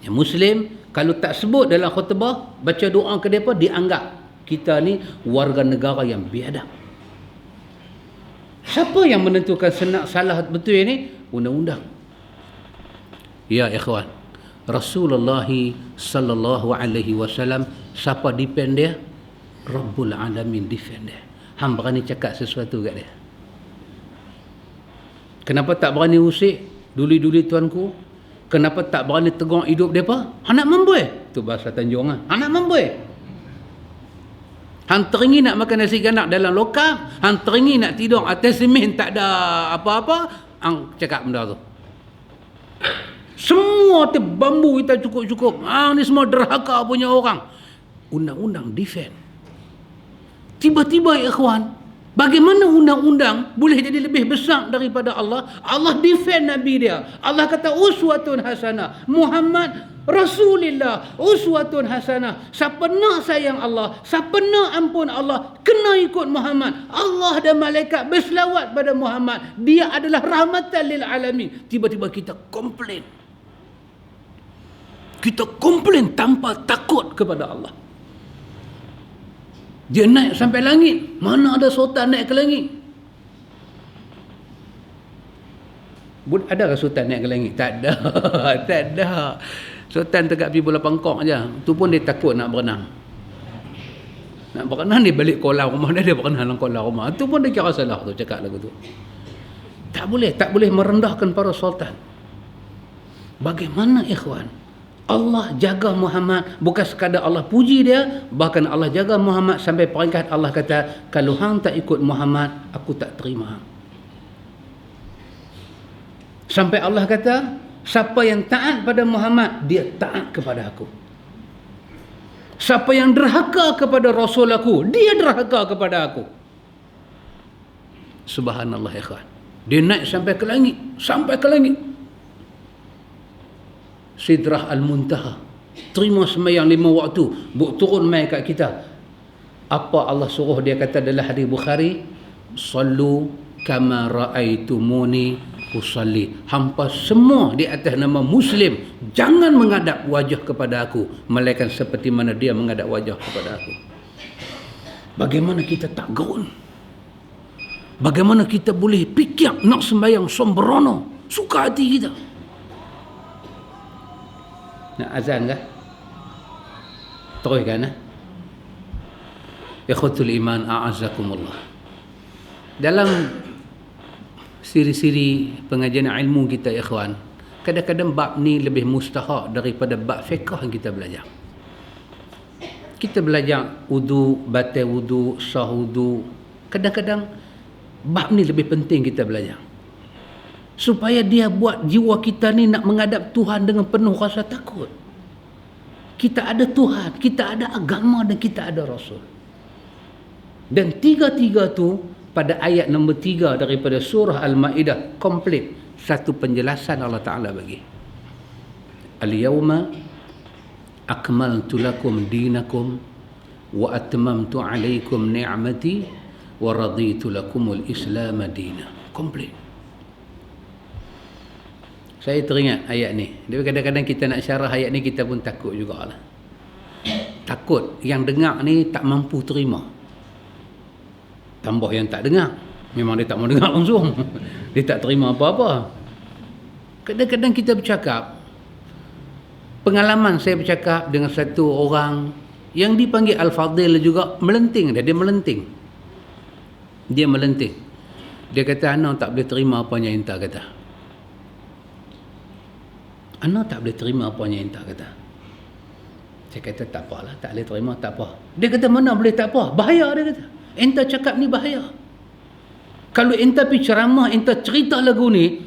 Yang Muslim, kalau tak sebut dalam khutbah, baca doa ke mereka, dianggap kita ni warga negara yang biadab. Siapa yang menentukan senak salah betul ini? Undang-undang. Ya ikhwan, Rasulullah sallallahu alaihi wasallam, siapa defend dia? Rabbul alamin defend dia. Hang berani cakap sesuatu kat dia. Kenapa tak berani usik? Duli-duli tuanku. Kenapa tak berani tegur hidup mereka? Anak membui. Tu bahasa Tanjung lah. Anak membui. Hang teringin nak makan nasi ganak dalam lokap, hang teringin nak tidur atas semen tak ada apa-apa, hang cakap benda tu. Semua tu bambu kita cukup-cukup. Hang ni semua derhaka punya orang. Undang-undang defend. Tiba-tiba ikhwan, bagaimana undang-undang boleh jadi lebih besar daripada Allah? Allah defend Nabi dia. Allah kata uswatun hasanah. Muhammad Rasulillah uswatun hasanah. Siapa nak sayang Allah, siapa nak ampun Allah, kena ikut Muhammad. Allah dan malaikat berselawat pada Muhammad. Dia adalah rahmatan lil alamin. Tiba-tiba kita komplain. Kita komplain tanpa takut kepada Allah. Dia naik sampai langit. Mana ada sultan naik ke langit? Adakah sultan naik ke langit? Tak ada. Tak ada. Sultan tegak pergi bola pangkok je. Tu pun dia takut nak berenang. Nak berenang dia balik kolam rumah dia berenang dalam kolam rumah. Tu pun dia kira salah tu cakap lagu tu. Tak boleh merendahkan para sultan. Bagaimana ikhwan? Allah jaga Muhammad, bukan sekadar Allah puji dia, bahkan Allah jaga Muhammad sampai peringkat Allah kata, kalau hang tak ikut Muhammad, aku tak terima. Sampai Allah kata, siapa yang taat pada Muhammad, dia taat kepada aku. Siapa yang derhaka kepada Rasul aku, dia derhaka kepada aku. Subhanallah ikhwan. Dia naik sampai ke langit, sampai ke langit. Sidrah al-Muntaha. Terima sembahyang 5 waktu. Buk turun mai kat kita. Apa Allah suruh dia kata dalam hadis Bukhari? Sallu kama ra'aitumuni usalli. Hampa semua di atas nama Muslim, jangan menghadap wajah kepada aku, melainkan seperti mana dia menghadap wajah kepada aku. Bagaimana kita tak gerun? Bagaimana kita boleh fikir nak sembahyang sembrono, suka hati kita? Nak azan kah? Teruskan lah. Ikhwatul iman a'azzakumullah. Dalam Siri-siri pengajian ilmu kita, ikhwan, kadang-kadang bab ni lebih mustahak daripada bab fiqh yang kita belajar. Kita belajar wudu, batal wudu, sah wudu. Kadang-kadang bab ni lebih penting kita belajar. Supaya dia buat jiwa kita ni nak menghadap Tuhan dengan penuh rasa takut. Kita ada Tuhan, kita ada agama dan kita ada Rasul. Dan tiga-tiga tu pada ayat nombor 3 daripada surah Al-Ma'idah komplit satu penjelasan Allah Ta'ala bagi. Al-yawma akmaltu lakum dinakum wa atmamtu alaikum ni'mati wa raditu lakumul islam dina. Komplit. Saya teringat ayat ni. Tapi kadang-kadang kita nak syarah ayat ni kita pun takut jugalah. Takut yang dengar ni tak mampu terima. Tambah yang tak dengar. Memang dia tak mau dengar langsung. Dia tak terima apa-apa. Kadang-kadang kita bercakap. Pengalaman saya bercakap dengan satu orang yang dipanggil Al-Fadil juga, melenting dia. Dia melenting. Dia melenting. Dia kata, Ana tak boleh terima apa yang Inta kata. Ana tak boleh terima apa yang Inta kata. Saya kata, tak apalah. Tak boleh terima, tak apa. Dia kata, mana boleh tak apa. Bahaya, dia kata. Enta cakap ni bahaya. Kalau enta pergi ceramah, enta cerita lagu ni,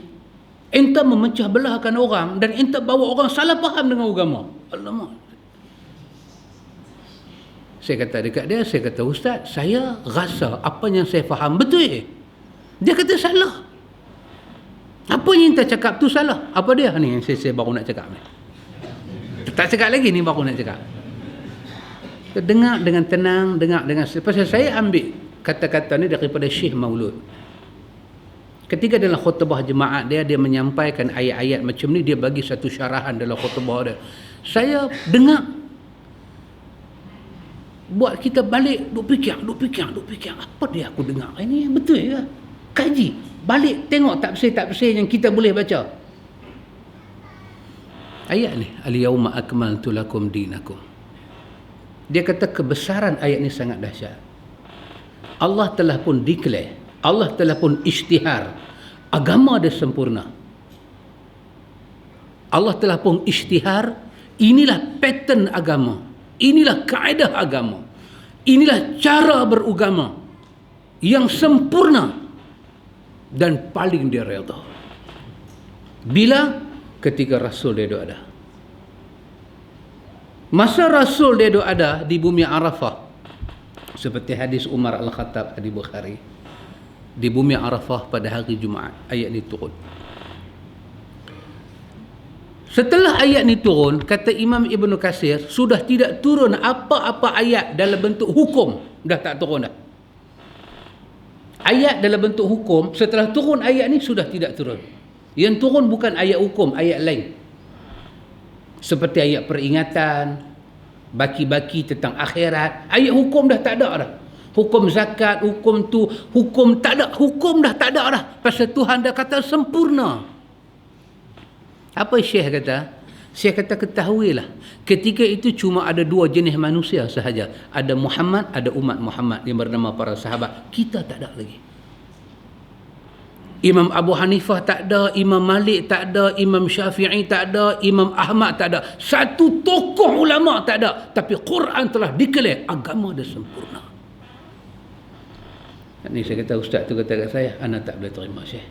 enta memecah belahkan orang dan enta bawa orang salah faham dengan agama. Alamak. Saya kata dekat dia, saya kata, Ustaz, saya rasa apa yang saya faham betul. Dia kata salah. Apa yang enta cakap tu salah. Apa dia? Ni yang saya baru nak cakap ni. Tak cakap lagi ni, baru nak cakap. Dengar dengan tenang, dengar dengan... Pasal saya ambil kata-kata ni daripada Syekh Maulud. Ketika dalam khutbah jemaat dia menyampaikan ayat-ayat macam ni, dia bagi satu syarahan dalam khutbah dia. Saya dengar. Buat kita balik, duk fikir. Apa dia aku dengar? Ini betul ke? Kaji. Balik, tengok tafsir-tafsir yang kita boleh baca. Ayat ni. Al-yawma akmaltu lakum dinakum. Dia kata kebesaran ayat ni sangat dahsyat. Allah telah pun declare, Allah telah pun isytihar, agama dia sempurna. Allah telah pun isytihar, inilah pattern agama, inilah kaedah agama, inilah cara beragama yang sempurna dan paling dia redha. Bila? Ketika Rasul dia ada. Masa Rasul dia ada di bumi Arafah, seperti hadis Umar Al-Khattab di Bukhari, di bumi Arafah pada hari Jumaat ayat ni turun. Setelah ayat ni turun, kata Imam Ibn Katsir, sudah tidak turun apa-apa ayat dalam bentuk hukum. Dah tak turun dah. Ayat dalam bentuk hukum, setelah turun ayat ni sudah tidak turun. Yang turun bukan ayat hukum, ayat lain. Seperti ayat peringatan, baki-baki tentang akhirat. Ayat hukum dah tak ada dah. Hukum zakat, hukum tu, hukum tak ada. Hukum dah tak ada dah. Pasal Tuhan dah kata sempurna. Apa Syekh kata? Syekh kata ketahuilah, ketika itu cuma ada dua jenis manusia sahaja. Ada Muhammad, ada umat Muhammad yang bernama para sahabat. Kita tak ada lagi. Imam Abu Hanifah tak ada, Imam Malik tak ada, Imam Syafi'i tak ada, Imam Ahmad tak ada. Satu tokoh ulama tak ada. Tapi Quran telah declare agama dia sempurna. Ni saya kata, ustaz tu kata kat saya, ana tak boleh terima Syekh.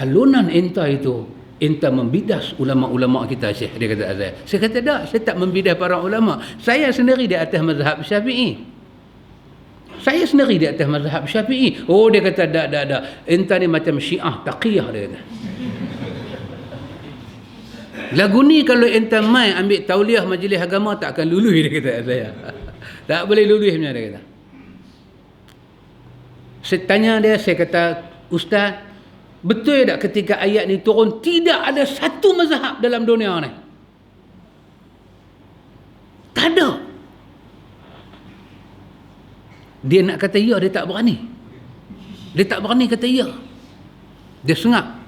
Alunan enta itu, enta membidas ulama-ulama kita Syekh. Dia kata saya. Saya kata tak, saya tak membidas para ulama. Saya sendiri di atas mazhab Syafi'i. Saya sendiri di atas mazhab Syafi'i. Oh, dia kata tak. Enta ni macam Syiah taqiyah, dia kata. Lagu ni kalau enta mai ambil tauliah majlis agama tak akan lulus, dia kata saya. Tak boleh lulus punya, dia kata. Saya tanya dia, saya kata, ustaz, betul tak ketika ayat ni turun tidak ada satu mazhab dalam dunia ni? Tak ada. Dia nak kata ya, dia tak berani. Dia tak berani kata ya. Dia sengap.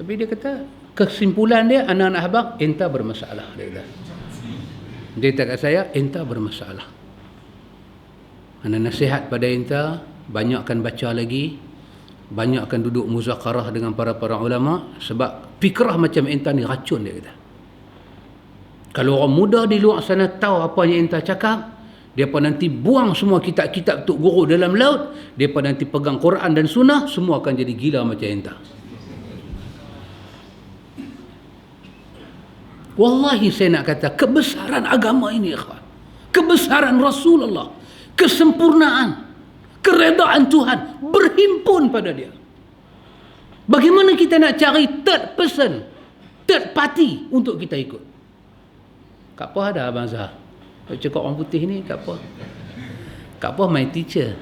Tapi dia kata, kesimpulan dia, anak-anak abang, enta bermasalah. Dia kata. Dia kata kat saya, enta bermasalah. Ana nasihat pada enta, banyakkan baca lagi, banyakkan duduk muzakarah dengan para ulama, sebab fikrah macam entah ni racun dia kata. Kalau orang muda di luar sana tahu apa yang entah cakap, depa nanti buang semua kitab-kitab tok guru dalam laut, depa nanti pegang Quran dan sunnah, semua akan jadi gila macam entah. Wallahi saya nak kata kebesaran agama ini, ikhwan, kebesaran Rasulullah, kesempurnaan, keredaan Tuhan berhimpun pada dia. Bagaimana kita nak cari third person, third party untuk kita ikut? Kak apa ada Abang Zahar? Cakap orang putih ni Kak apa? Kak apa my teacher.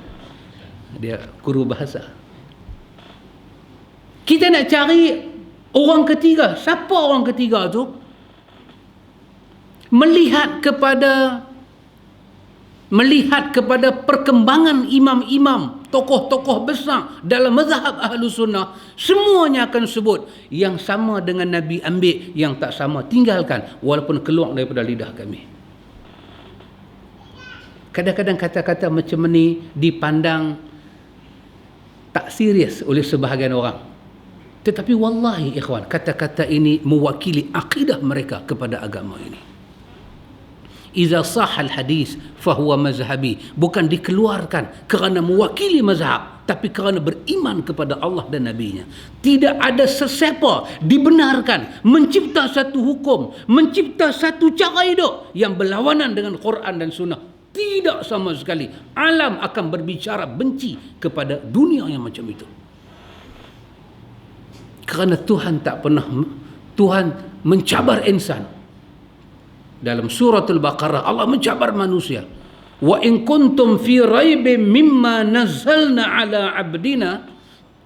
Dia guru bahasa. Kita nak cari orang ketiga. Siapa orang ketiga tu? Melihat kepada perkembangan imam-imam, tokoh-tokoh besar dalam mazhab Ahlus Sunnah, semuanya akan sebut yang sama dengan Nabi ambil, yang tak sama tinggalkan, walaupun keluar daripada lidah kami. Kadang-kadang kata-kata macam ni dipandang tak serius oleh sebahagian orang. Tetapi wallahi ikhwan, kata-kata ini mewakili akidah mereka kepada agama ini. Iza sahal hadis fahuwa mazhabi, bukan dikeluarkan kerana mewakili mazhab, tapi kerana beriman kepada Allah dan Nabi-Nya. Tidak ada sesiapa dibenarkan mencipta satu hukum, mencipta satu cara hidup yang berlawanan dengan Quran dan Sunnah. Tidak sama sekali. Alam akan berbicara benci kepada dunia yang macam itu. Kerana Tuhan tak pernah, Tuhan mencabar insan. Dalam suratul Baqarah Allah mencabar manusia. Wa in kuntum fi raibin mimma nazzalna ala abdina.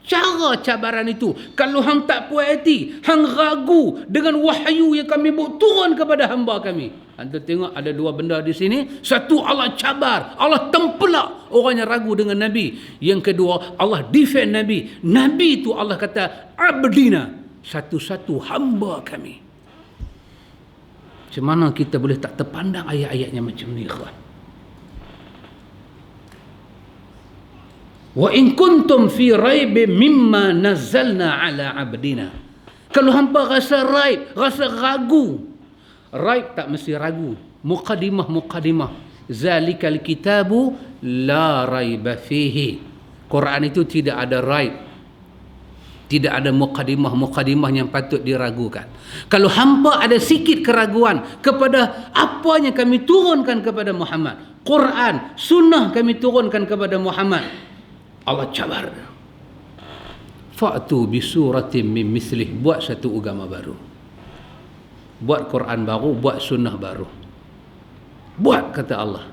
Cara cabaran itu, kalau hang tak puas hati, hang ragu dengan wahyu yang kami buat turun kepada hamba kami. Anda tengok ada dua benda di sini. Satu, Allah cabar, Allah tempelak orang yang ragu dengan Nabi. Yang kedua, Allah defend Nabi. Nabi itu Allah kata abdina, satu-satu hamba kami. Macam mana kita boleh tak terpandang ayat-ayatnya macam ni, ikhwan? Wa in kuntum fi raibin mimma nazzalna ala abdina. Kalau hampa rasa raib, rasa ragu. Raib tak mesti ragu. Muqaddimah. Zalikal kitabu la raiba fihi. Quran itu tidak ada raib. Tidak ada muqaddimah yang patut diragukan. Kalau hampa ada sikit keraguan kepada apa yang kami turunkan kepada Muhammad, Quran, sunnah kami turunkan kepada Muhammad, Allah cabar. Fa'tu bi suratin min mislih, buat satu agama baru. Buat Quran baru, buat sunnah baru. Buat, kata Allah.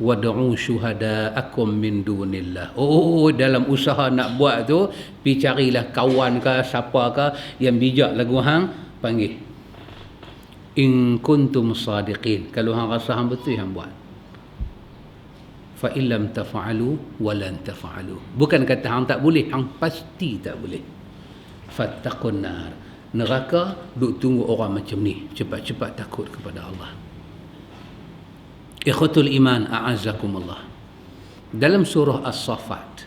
Wad'u syuhada'akum min dunillah. Dalam usaha nak buat tu, pergi carilah kawan ke siapa ke yang bijak lagu hang, panggil. In kuntum sadiqin. Kalau hang rasa hang betul, hang buat. Fa illam taf'alu wa lan taf'alu. Bukan kata hang tak boleh, hang pasti tak boleh. Fattaqun nar. Neraka duk tunggu orang macam ni, cepat-cepat takut kepada Allah. Ikhwatul iman, a'azzakumullah. Dalam surah As-Saffat,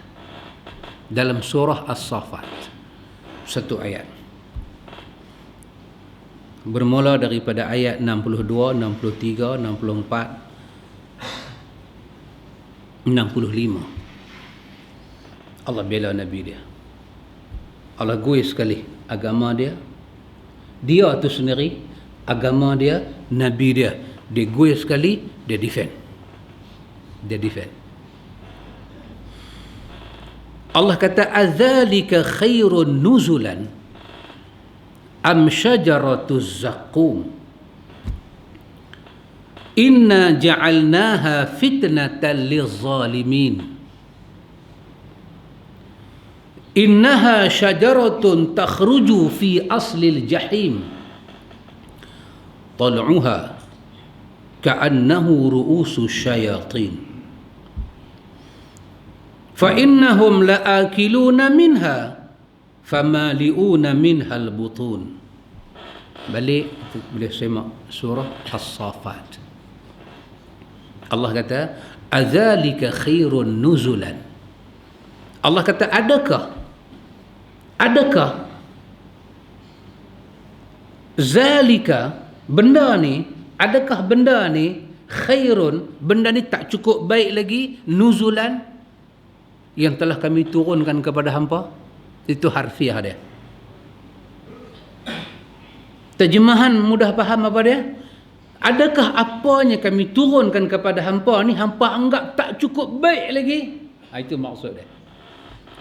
satu ayat bermula daripada ayat 62, 63, 64, 65. Allah bela Nabi dia. Allah gui sekali agama dia. Dia tu sendiri, agama dia, Nabi dia. Dia gui sekali, dia defend. Allah kata, adzalika khairun nuzulan am syajaratuz zaqqum inna ja'alnaha fitnatan lizzalimin innaha syajaratun takhruju fi aslil jahim tal'uha ka'annahu ru'usu syayatin fa'innahum la'akiluna minha famali'una minha al-butun. Balik boleh semak surah As-Saffat. Allah kata, azalika khairun nuzulan. Allah kata, adakah zalika, benda ni, adakah benda ni khairun, benda ni tak cukup baik lagi, nuzulan, yang telah kami turunkan kepada hampa? Itu harfiah dia. Terjemahan mudah faham apa dia? Adakah apanya kami turunkan kepada hampa ni, hampa anggap tak cukup baik lagi? Itu maksud dia.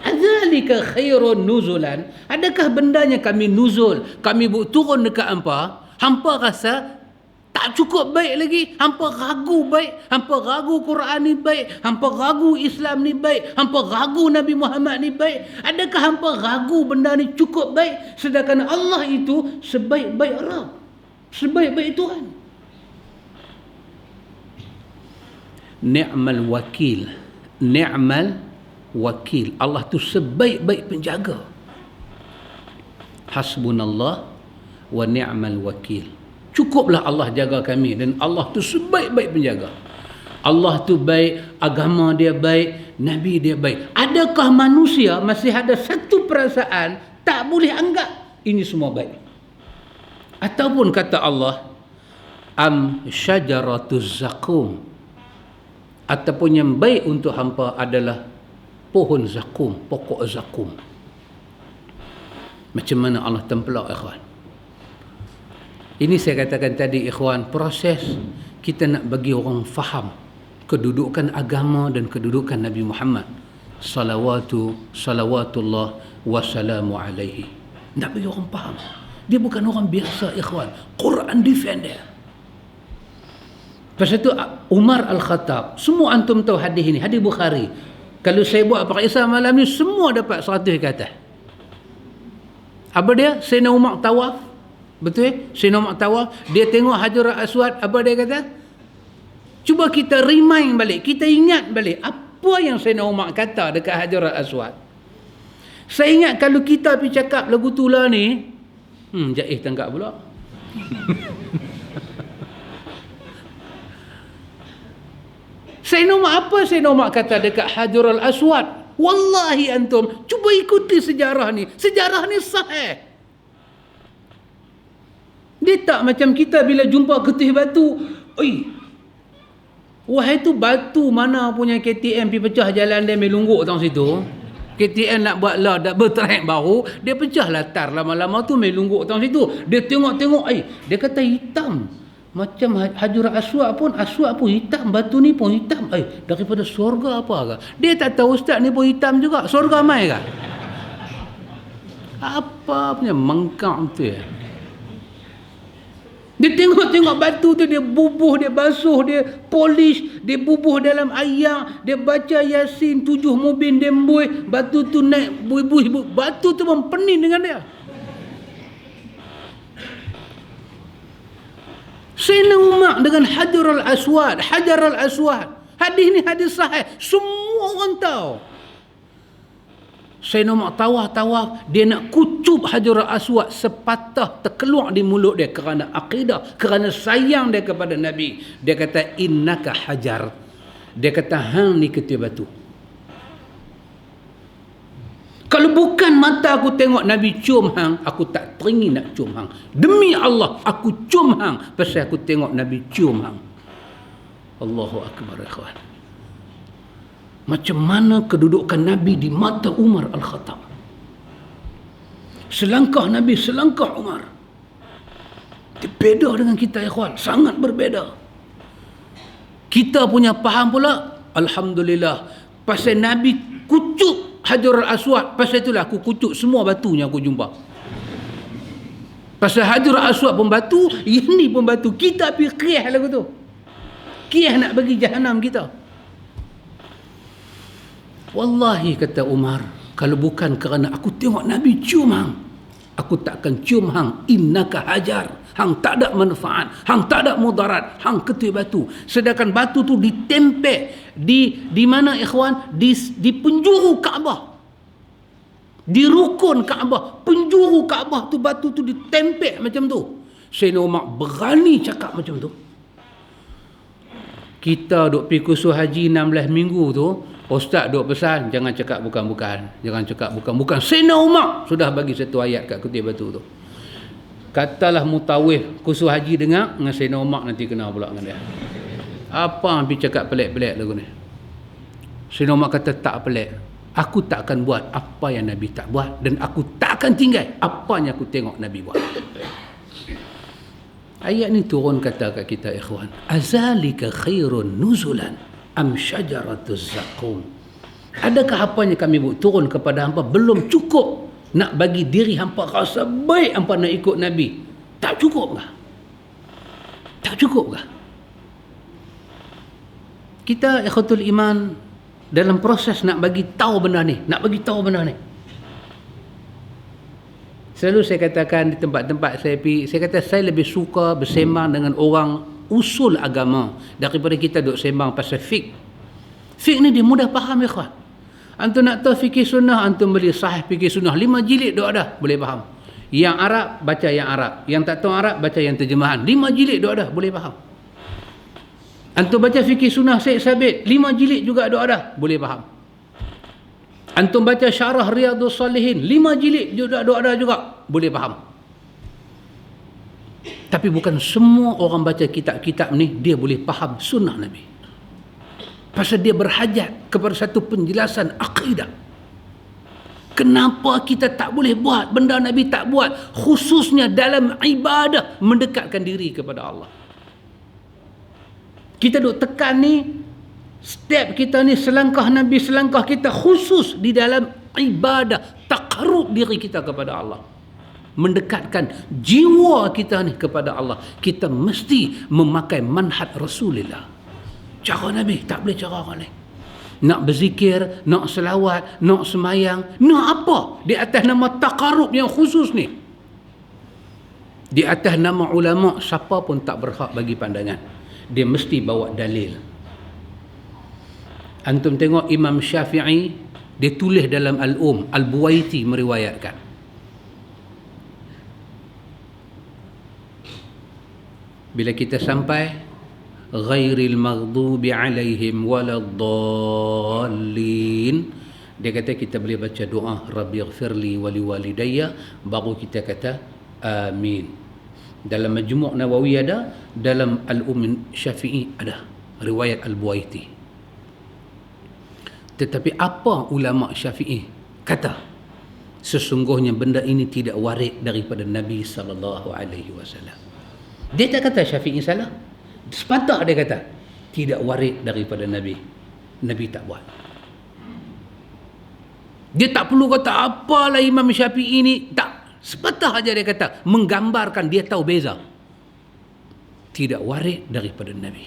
Adzalika khairun nuzulan. Adakah bendanya kami nuzul, kami turun dekat hampa, hampa rasa tak cukup baik lagi, hampa ragu baik, hampa ragu Quran ni baik, hampa ragu Islam ni baik, hampa ragu Nabi Muhammad ni baik. Adakah hampa ragu benda ni cukup baik, sedangkan Allah itu sebaik-baik Rabb, sebaik-baik Tuhan. Ni'mal wakil, ni'mal wakil, Allah tu sebaik-baik penjaga. Hasbunallah wa ni'mal wakil. Cukuplah Allah jaga kami, dan Allah tu sebaik-baik penjaga. Allah tu baik, agama dia baik, Nabi dia baik. Adakah manusia masih ada satu perasaan tak boleh anggap ini semua baik? Ataupun kata Allah, am syajaratuz zakum, ataupun yang baik untuk hampa adalah pohon zakum, pokok zakum. Macam mana Allah tempelak, ikhwan? Ini saya katakan tadi, ikhwan, proses kita nak bagi orang faham kedudukan agama dan kedudukan Nabi Muhammad salawatullah wassalamu alaihi. Nak bagi orang faham. Dia bukan orang biasa, ikhwan. Quran defend dia. Pasal itu Umar Al-Khattab, semua antum tahu hadis ini, hadis Bukhari. Kalau saya buat periksa malam ni, semua dapat 100 ke atas. Apa dia? Sayyidina Umar tawaf. Betul? Sayyidina Umar tawaf, dia tengok Hajarul Aswad, apa dia kata? Cuba kita remind balik, kita ingat balik apa yang Sayyidina Umar kata dekat Hajarul Aswad. Saya ingat kalau kita pergi cakap lagu tu lah ni, Jaiz tangkap pula. Sayyidina Umar, apa Sayyidina Umar kata dekat Hajarul Aswad? Wallahi antum, cuba ikuti sejarah ni. Sejarah ni sahih. Dia tak macam kita bila jumpa ketih batu. Oi, wahai tu batu mana punya KTM pergi pecah jalan dia melungguk tang situ. KTM nak buat lah, dah bertrack baru, dia pecah latar, lama-lama tu melungguk tang situ. Dia tengok-tengok, dia kata hitam. Macam Hajarul Aswad pun hitam, batu ni pun hitam. Daripada surga apa ke? Dia tak tahu ustaz ni pun hitam juga. Surga mai ke? Apa punya mengkang tu ya? Dia tengok-tengok batu tu, dia bubuh, dia basuh, dia polish, dia bubuh dalam air, dia baca Yasin 7 mubin, dia embuih, batu tu naik, buih-buih, batu tu pun pening dengan dia. Sayyidina Umar dengan Hajarul Aswad. Hadis ni hadis sahih, semua orang tahu. Sayyidina Umar tawaf, dia nak kucup Hajarul Aswad, sepatah terkeluar di mulut dia kerana akidah, kerana sayang dia kepada Nabi. Dia kata innaka hajar. Dia kata hang ni ketih batu. Kalau bukan mata aku tengok Nabi cium hang, aku tak teringin nak cium hang. Demi Allah, aku cium hang pasal aku tengok Nabi cium hang. Allahu Akbar, ikhwan. Macam mana kedudukan Nabi di mata Umar Al-Khattab. Selangkah Nabi, selangkah Umar. Dia beda dengan kita, ikhwan. Sangat berbeza. Kita punya faham pula, alhamdulillah, pasal Nabi kucuk Hajarul Aswad, pasal itulah aku kucuk semua batunya aku jumpa. Pasal Hajarul Aswad pun batu, ini pun batu. Kita pergi qiyah lagu tu. Qiyah nak bagi jahanam kita. Wallahi, kata Umar, kalau bukan kerana aku tengok Nabi cium hang, aku takkan cium hang. Innaka hajar. Hang tak ada manfaat, hang tak ada mudarat, hang ketih batu. Sedangkan batu tu ditempel di mana, ikhwan? Di penjuru Kaabah. Di rukun Kaabah, penjuru Kaabah tu batu tu ditempel macam tu. Sayyidina Umar berani cakap macam tu. Kita duk pergi kursus haji 16 minggu tu, ustaz duk pesan, jangan cakap bukan-bukan. Jangan cakap bukan-bukan. Sayyidina Umar sudah bagi satu ayat kat kutip batu tu. Katalah mutawif kursus haji dengar, dengan Sayyidina Umar nanti kena pula dengan dia. Apa yang pergi cakap pelik-pelik lagu ni? Sayyidina Umar kata tak pelik. Aku tak akan buat apa yang Nabi tak buat, dan aku tak akan tinggal apa yang aku tengok Nabi buat. Ayat ni turun kata kat kita, ikhwan, azalika khairun nuzulan am syajaratuz zakum. Adakah apa yang kami buat turun kepada hampa belum cukup nak bagi diri hampa rasa baik hampa nak ikut Nabi? Tak cukup kah? Tak cukup kah? Kita ikhwatul iman dalam proses nak bagi tahu benda ni, selalu saya katakan di tempat-tempat saya pergi, saya kata saya lebih suka bersembang dengan orang usul agama daripada kita duk sembang pasal fiqh. Fiqh ni dia mudah faham, ikhwan. Antum nak tahu fikih sunnah, antum beli sahih fikih sunnah 5 jilid duk ada, boleh faham. Yang Arab baca yang Arab, yang tak tahu Arab baca yang terjemahan, 5 jilid duk ada, boleh faham. Antum baca fikih sunnah Syekh Sabit, 5 jilid juga ada, boleh faham. Antum baca syarah Riyadhus Salihin, 5 jilid juga ada juga, boleh faham. Tapi bukan semua orang baca kitab-kitab ni dia boleh faham sunnah Nabi. Pasal dia berhajat kepada satu penjelasan akidah. Kenapa kita tak boleh buat benda Nabi tak buat, khususnya dalam ibadah mendekatkan diri kepada Allah. Kita duk tekan ni, step kita ni, selangkah Nabi, selangkah kita khusus di dalam ibadah, taqarrub diri kita kepada Allah, mendekatkan jiwa kita ni kepada Allah. Kita mesti memakai manhaj Rasulullah. Cara Nabi, tak boleh cara orang lain. Nak berzikir, nak selawat, nak semayang, nak apa di atas nama taqarrub yang khusus ni, di atas nama ulama, siapa pun tak berhak bagi pandangan. Dia mesti bawa dalil. Antum tengok Imam Syafi'i, dia tulis dalam Al-Buwaiti meriwayatkan, bila kita sampai ghairil maghdubi alaihim waladdallin, dia kata kita boleh baca doa rabbighfirli wali walidayya, baru kita kata amin. Dalam Majmu' Nawawi ada, dalam Syafi'i ada, riwayat Al-Buwaiti. Tetapi apa ulama Syafi'i kata? Sesungguhnya benda ini tidak warid daripada Nabi sallallahu alaihi wasallam. Dia tak kata Syafi'i salah. Sepatah dia kata tidak warid daripada Nabi. Nabi tak buat. Dia tak perlu kata apalah Imam Syafi'i ni, tak. Sepatah aja dia kata, menggambarkan dia tahu beza. Tidak warid daripada Nabi.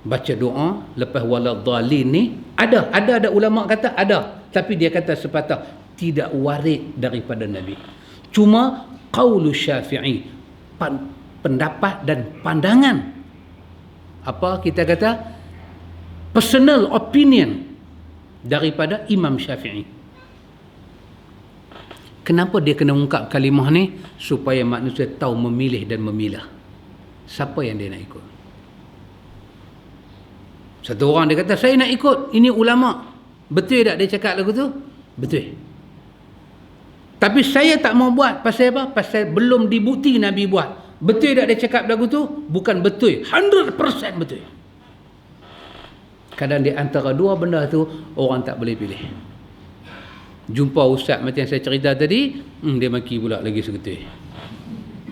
Baca doa lepas waladhdallin ni ada ulama kata ada, tapi dia kata sepatah tidak warid daripada Nabi. Cuma qaulu Syafi'i, pendapat dan pandangan, apa kita kata, personal opinion daripada Imam Syafi'i. Kenapa dia kena ungkap kalimah ni? Supaya manusia tahu memilih dan memilah siapa yang dia nak ikut. Satu orang dia kata, saya nak ikut ini ulama. Betul tak dia cakap lagu tu? Betul. Tapi saya tak mau buat. Pasal apa? Pasal belum dibukti Nabi buat. Betul tak dia cakap lagu tu? Bukan betul, 100% betul. Kadang di antara dua benda tu orang tak boleh pilih. Jumpa ustaz macam saya cerita tadi, dia maki pula lagi segetul.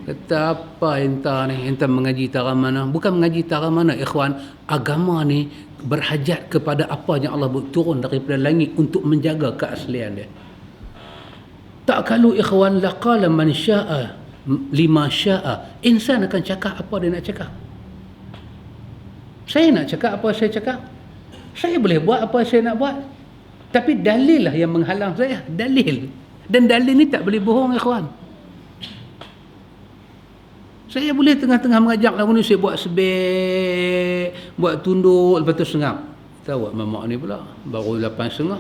Kata apa entah ni, entah mengaji tara mana. Bukan mengaji tara mana, ikhwan. Agama ni berhajat kepada apa yang Allah turun daripada langit untuk menjaga keaslian dia. Tak kalau ikhwan, laqala man sya'a lima sya'a. Insan akan cakap apa dia nak cakap. Saya nak cakap apa saya cakap. Saya boleh buat apa saya nak buat. Tapi dalil lah yang menghalang saya. Dalil. Dan dalil ni tak boleh bohong, ikhwan. Saya boleh tengah-tengah mengajak lagu ni, saya buat sebek, buat tunduk, lepas tu sengap. Tahu mamak ni pula, baru 8.30.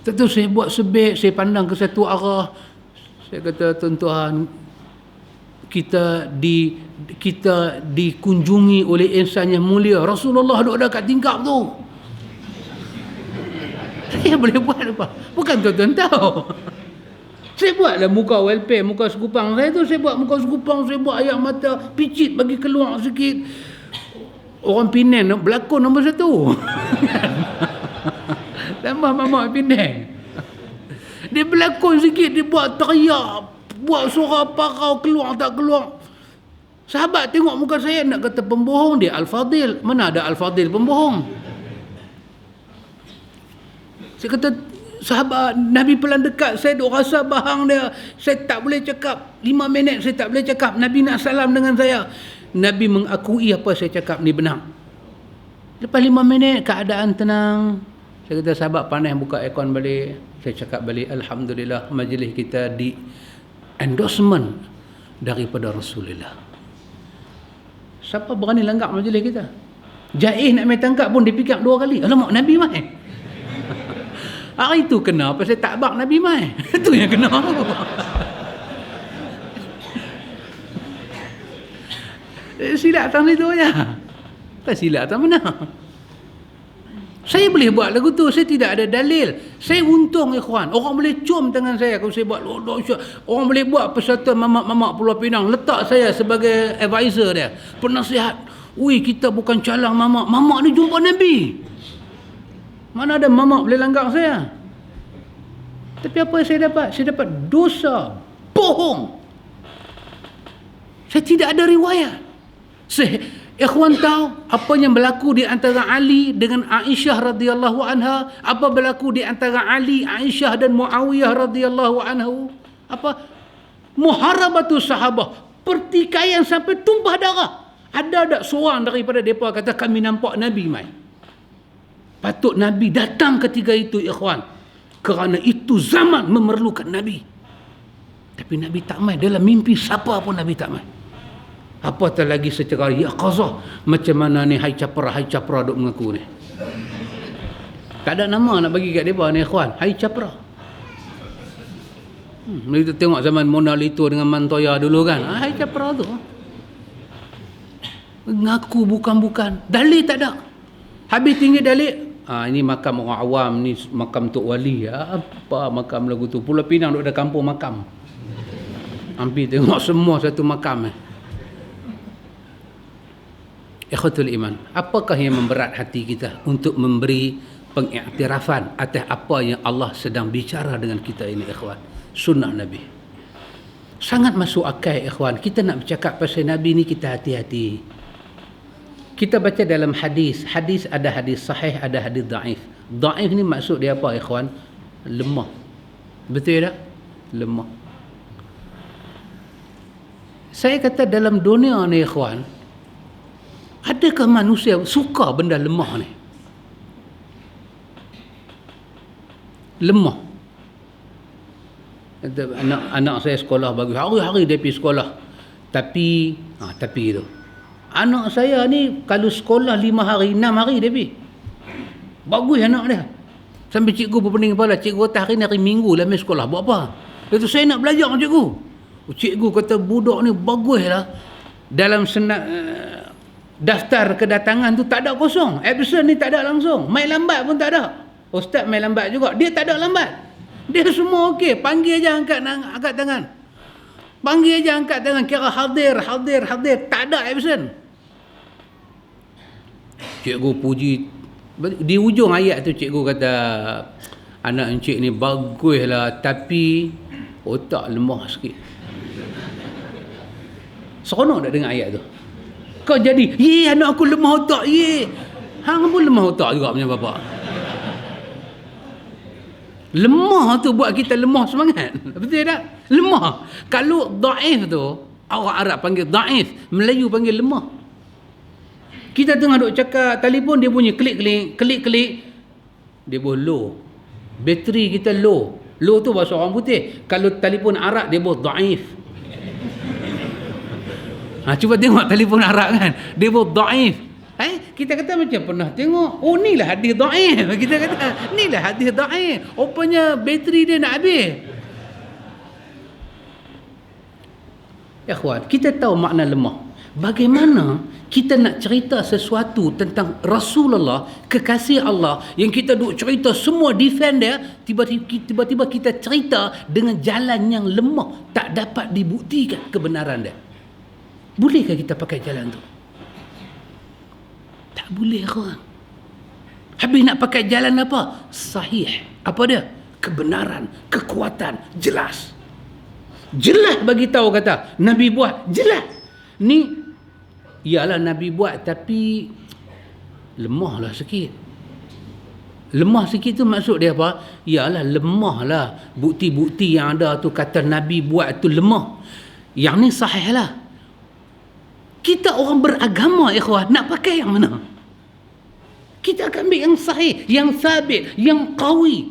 Tentu saya buat sebek, saya pandang ke satu arah. Saya kata, tuan-tuan, kita dikunjungi oleh insan yang mulia. Rasulullah duduk dekat tingkap tu. Saya boleh buat apa? Bukan tuan-tuan tahu. Saya buatlah muka welfare, muka sekupang saya tu, saya buat muka sekupang, saya buat air mata, picit bagi keluar sikit. Orang Penang berlakon nombor 1. Tambah mamak Penang. Dia berlakon sikit, dia buat teriak, buat suara parau keluar tak keluar. Sahabat tengok muka saya nak kata pembohong, dia Al-Fadil. Mana ada Al-Fadil pembohong? Saya kata, sahabat Nabi pelan dekat, saya duk rasa bahang dia, saya tak boleh cakap 5 minit, saya tak boleh cakap. Nabi nak salam dengan saya, Nabi mengakui apa saya cakap ni benar. Lepas 5 minit keadaan tenang. Saya kata, sahabat panas buka aircon balik. Saya cakap balik, Alhamdulillah majlis kita di endorsement daripada Rasulullah. Siapa berani langgar majlis kita? Jais nak main tangkap pun dipikir 2 kali. Alamak, Nabi main. Hari tu kena pasal takbak Nabi mai. Itu yang kena. Silap atas itu aja. Tak silap atas mana. Saya boleh buat lagu tu, saya tidak ada dalil. Saya untung ikhwan. Orang boleh cium tangan saya kalau saya buat. Orang boleh buat peserta mamak-mamak Pulau Pinang, letak saya sebagai advisor dia, penasihat. Ui, kita bukan calang mamak. Mamak ni jumpa Nabi. Mana ada mamak boleh langgar saya. Tapi apa yang saya dapat? Saya dapat dosa, bohong. Saya tidak ada riwayat. Ikhwan tahu apa yang berlaku di antara Ali dengan Aisyah radhiyallahu anha? Apa berlaku di antara Ali, Aisyah dan Muawiyah radhiyallahu anhu? Apa? Muharabatu sahabah, pertikaian sampai tumpah darah. Ada tak seorang daripada mereka kata kami nampak Nabi mai? Patut Nabi datang ketika itu ikhwan. Kerana itu zaman memerlukan Nabi. Tapi Nabi tak mai. Dalam mimpi siapa pun Nabi tak mai. Apatah lagi secara yaqazah. Macam mana ni Hai Capra duk mengaku ni. Tak ada nama nak bagi kat mereka ni ikhwan. Hai Capra. Kita tengok zaman Mona Lito dengan Mantoya dulu kan. Hai Capra tu. Ngaku bukan-bukan. Dalil tak ada. Habis tinggi dalil. Ini makam orang awam, ni makam Tok Wali. Apa makam lagu tu? Pulau Pinang duk ada kampung makam. Hampir tengok semua satu makam. Ikhwatul iman, apakah yang memberat hati kita untuk memberi pengiktirafan atas apa yang Allah sedang bicara dengan kita ini ikhwan? Sunnah Nabi. Sangat masuk akal ikhwan. Kita nak bercakap pasal Nabi ni, kita hati-hati. Kita baca dalam hadis. Hadis ada hadis sahih, ada hadis daif. Daif ni maksud dia apa ikhwan? Lemah. Betul tak? Lemah. Saya kata dalam dunia ni ikhwan, adakah manusia suka benda lemah ni? Lemah. Anak saya sekolah bagus. Hari-hari dia pergi sekolah. Tapi tu. Anak saya ni kalau sekolah 5 hari, 6 hari dia pergi. Bagus anak dia. Sampai cikgu berpening kepala. Cikgu kata hari ni hari Minggu lah main sekolah. Buat apa? Kata saya nak belajar dengan cikgu. Cikgu kata budak ni bagus lah. Dalam daftar kedatangan tu tak ada kosong. Absent ni tak ada langsung. Main lambat pun tak ada. Ustaz main lambat juga. Dia tak ada lambat. Dia semua okey. Panggil aja angkat tangan. Panggil aja angkat tangan. Kira hadir. Tak ada absent. Cikgu puji. Di ujung ayat tu cikgu kata, anak encik ni bagus lah, tapi otak lemah sikit. Seronok tak dengar ayat tu? Kau jadi, anak aku lemah otak, hang pun lemah otak juga punya bapak. Lemah tu buat kita lemah semangat. Betul tak? Lemah. Kalau daif tu, orang Arab panggil daif, Melayu panggil lemah. Kita tengah duk cakap telefon, dia bunyi klik-klik, dia boleh low. Bateri kita low. Low tu bahasa orang putih. Kalau telefon Arab, dia boleh daif. Cuba tengok telefon Arab kan, dia boleh daif. Kita kata macam pernah tengok, oh ni lah hadis daif. Kita kata ni lah hadis daif. Rupanya bateri dia nak habis. Ya kawan, kita tahu makna lemah. Bagaimana kita nak cerita sesuatu tentang Rasulullah, kekasih Allah, yang kita duk cerita semua defend dia, tiba-tiba kita cerita dengan jalan yang lemah, tak dapat dibuktikan kebenaran dia. Bolehkah kita pakai jalan tu? Tak boleh kawan. Habis nak pakai jalan apa? Sahih. Apa dia? Kebenaran, kekuatan, jelas. Jelas bagi tahu kata Nabi buat, jelas. Ni ialah Nabi buat tapi lemahlah sikit. Lemah sikit tu maksud dia apa? Ialah lemahlah. Bukti-bukti yang ada tu kata Nabi buat tu lemah. Yang ni sahih lah. Kita orang beragama ikhwan, nak pakai yang mana? Kita akan ambil yang sahih, yang sabit, yang qawi,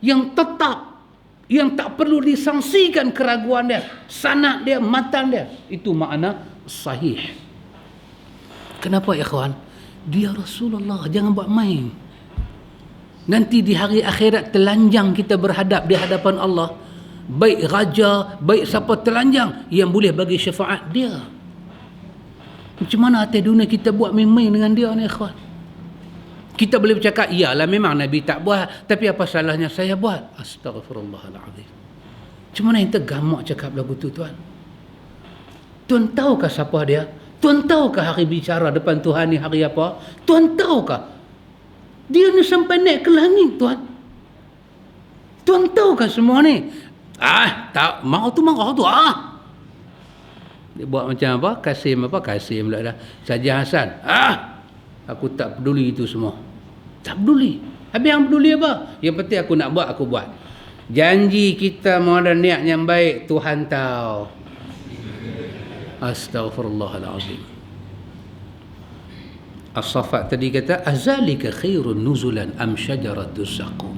yang tetap, yang tak perlu disangsikan keraguan dia, sanad dia, matan dia. Itu makna sahih. Kenapa ikhwan? Dia Rasulullah, jangan buat main. Nanti di hari akhirat telanjang kita berhadap di hadapan Allah. Baik raja, baik siapa telanjang yang boleh bagi syafaat dia. Macam mana atas dunia kita buat main-main dengan dia ni ikhwan? Kita boleh bercakap, iyalah memang Nabi tak buat, tapi apa salahnya saya buat? Astaghfirullahaladzim. Macam mana kita gamak cakap lagu tu tuan? Tuan tahukah siapa dia? Tuan tahukah hari bicara depan Tuhan ni hari apa? Tuan tahukah? Dia ni sampai naik ke langit tuan. Tuan tahukah semua ni? Tak, marah tu. Dia buat macam apa? Kasim pula dah. Saja Hasan. Aku tak peduli itu semua. Tak peduli. Habis yang peduli apa? Yang penting aku nak buat, aku buat. Janji kita mau ada niat yang baik, Tuhan tahu. Astaghfirullahaladzim. As-Saffat tadi kata, azalika khairun nuzulan am syajaratus zaqum.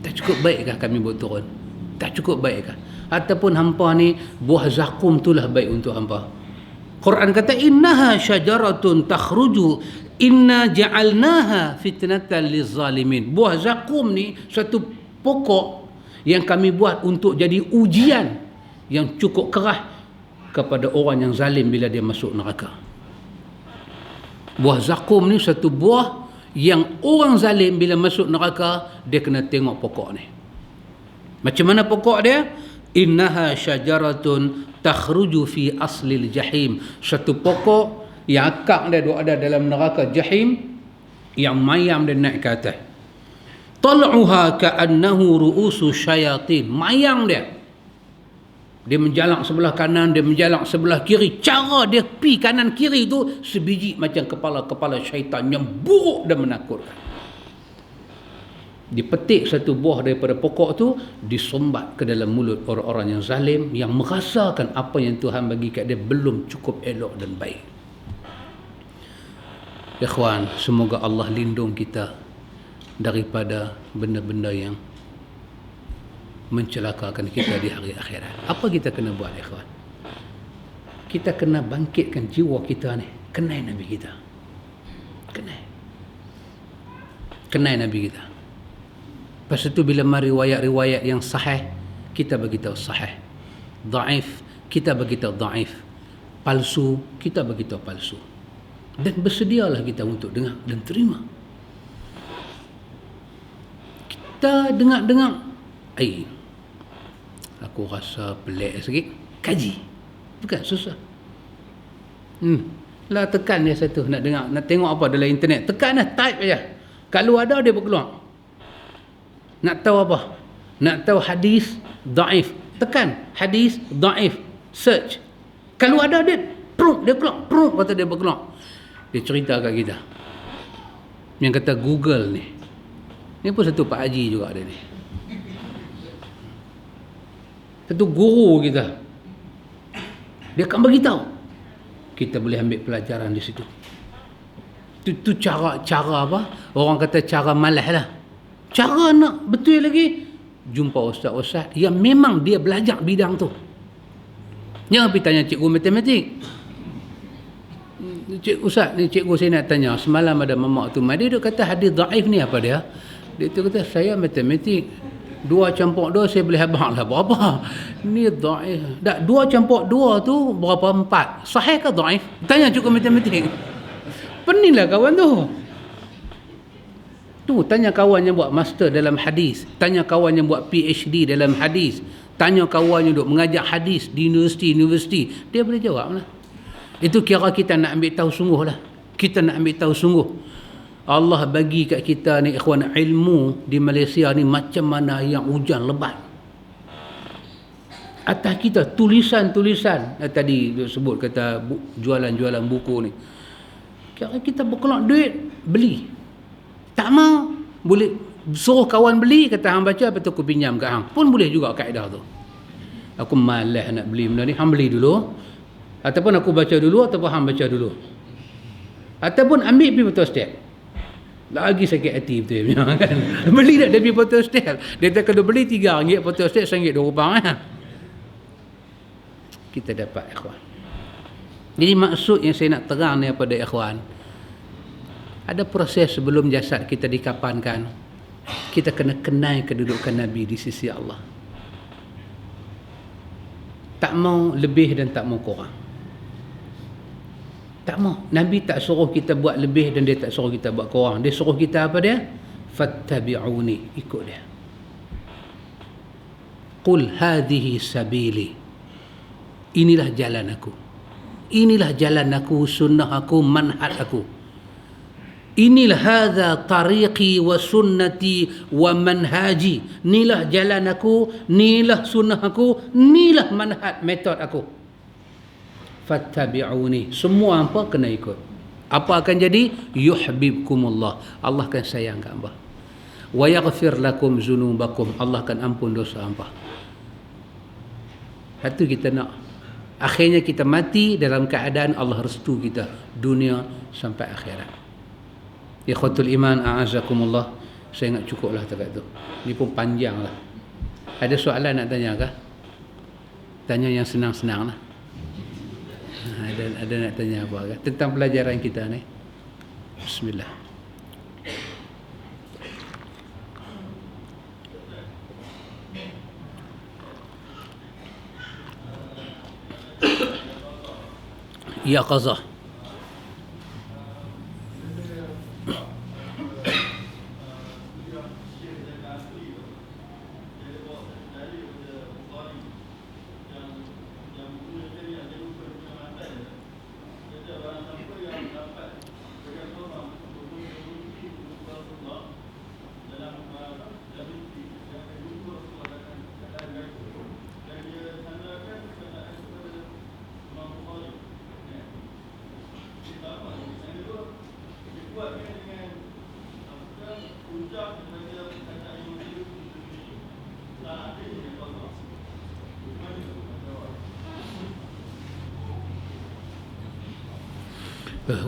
Tak cukup baikkah kami buat turun? Tak cukup baikkah? Ataupun hampa ni buah zakum itulah baik untuk hampa. Quran kata innaha syajaratun takhruju inna ja'alnaha fitnatan lizzalimin. Buah zakum ni satu pokok yang kami buat untuk jadi ujian yang cukup keras kepada orang yang zalim bila dia masuk neraka. Buah zakum ni satu buah yang orang zalim bila masuk neraka dia kena tengok pokok ni. Macam mana pokok dia? Innaha syajaratun takhruju fi aslil jahim. Satu pokok yang akak dia ada dalam neraka jahim, yang mayam dia naik ke atas. Tal'uha ka'annahu ru'usu syayatin. Mayang dia menjalak sebelah kanan, dia menjalak sebelah kiri. Cara dia pi kanan kiri tu sebiji macam kepala-kepala syaitan yang buruk dan menakutkan. Dipetik satu buah daripada pokok tu, disumbat ke dalam mulut orang-orang yang zalim, yang merasakan apa yang Tuhan bagi kat dia belum cukup elok dan baik. Ikhwan, semoga Allah lindung kita daripada benda-benda yang mencelakakan kita di hari akhirat. Apa kita kena buat ikhwan? Kita kena bangkitkan jiwa kita ni, kenal Nabi kita. Kenal Nabi kita. Lepas itu bila mari riwayat-riwayat yang sahih, kita beritahu sahih. Dhaif, kita beritahu dhaif. Palsu, kita beritahu palsu. Dan bersedialah kita untuk dengar dan terima. Kita dengar-dengar, aku rasa pelik sikit. Kaji. Bukan susah. Lah tekan dia satu, nak dengar, nak tengok apa dalam internet. Tekan lah, type aja. Kalau ada dia berkeluar. Nak tahu apa? Nak tahu hadis dhaif. Tekan hadis dhaif. Search. Kalau ada dia keluar. Kata dia berkeluar. Dia cerita kat kita. Yang kata Google ni. Ni pun satu Pak Haji juga ada ni. Satu guru kita. Dia akan beritahu. Kita boleh ambil pelajaran di situ. Itu cara apa? Orang kata cara malas lah. Cara nak betul lagi, jumpa ustaz-ustaz yang memang dia belajar bidang tu. Jangan pergi tanya cikgu matematik. Ustaz, ni cikgu saya nak tanya, semalam ada mamak tu, dia duk kata hadis dhaif ni apa dia? Dia tu kata, saya matematik. 2 campur 2 saya boleh habaq lah. Berapa? Ni dhaif. Tak, 2 campur 2 tu berapa? 4. Sahih ke dhaif? Tanya cukup matematik. Peninglah kawan tu. Tu tanya kawan yang buat master dalam hadis, tanya kawan yang buat PhD dalam hadis, tanya kawan yang duk mengajar hadis di universiti, dia boleh jawab lah. Itu kira kita nak ambil tahu sungguh lah. Kita nak ambil tahu sungguh. Allah bagi kat kita ni ikhwan ilmu di Malaysia ni macam mana yang hujan lebat. Atas kita tulisan-tulisan. Tadi dia sebut kata jualan-jualan buku ni. Kira kita berkelak duit, beli. Tak mau, boleh suruh kawan beli, kata hang baca, lepas tu aku pinjam kat hang. Pun boleh juga kaedah tu. Aku malas nak beli benda ni, hang beli dulu. Ataupun aku baca dulu, ataupun hang baca dulu. Ataupun ambil pergi photostat. Lagi sakit hati betul kan. Beli tak dia pergi photostat. Dia tak kena beli RM3, photostat RM1 2 Kita dapat ikhwan. Jadi maksud yang saya nak terang ni pada ikhwan, ada proses sebelum jasad kita dikapankan. Kita kena kenal kedudukan Nabi di sisi Allah. Tak mau lebih dan tak mau kurang. Tak mau. Nabi tak suruh kita buat lebih dan dia tak suruh kita buat kurang. Dia suruh kita apa dia? Fattabi'uni. Ikut dia. Qul hadhihi sabili. Inilah jalan aku. Inilah jalan aku, sunnah aku, manhaj aku. Inilah hadza tariqi wa sunnati wa manhaji. Inilah jalan aku, inilah sunnah aku, inilah manhaj, metod aku. Fattabi'uni. Semua apa kena ikut. Apa akan jadi? Yuhibbukumullah. Allah akan sayang kat hangpa. Wa yaghfir lakum dzunubakum. Allah akan ampun dosa hangpa. Itu kita nak. Akhirnya kita mati dalam keadaan Allah restu kita dunia sampai akhirat. Ikhwatul iman a'azakumullah. Saya ingat cukup lah dekat tu. Ni pun panjang lah. Ada soalan nak tanya kah? Tanya yang senang-senang lah. Ada nak tanya apa kah? Tentang pelajaran kita ni. Bismillah. Ya qazah.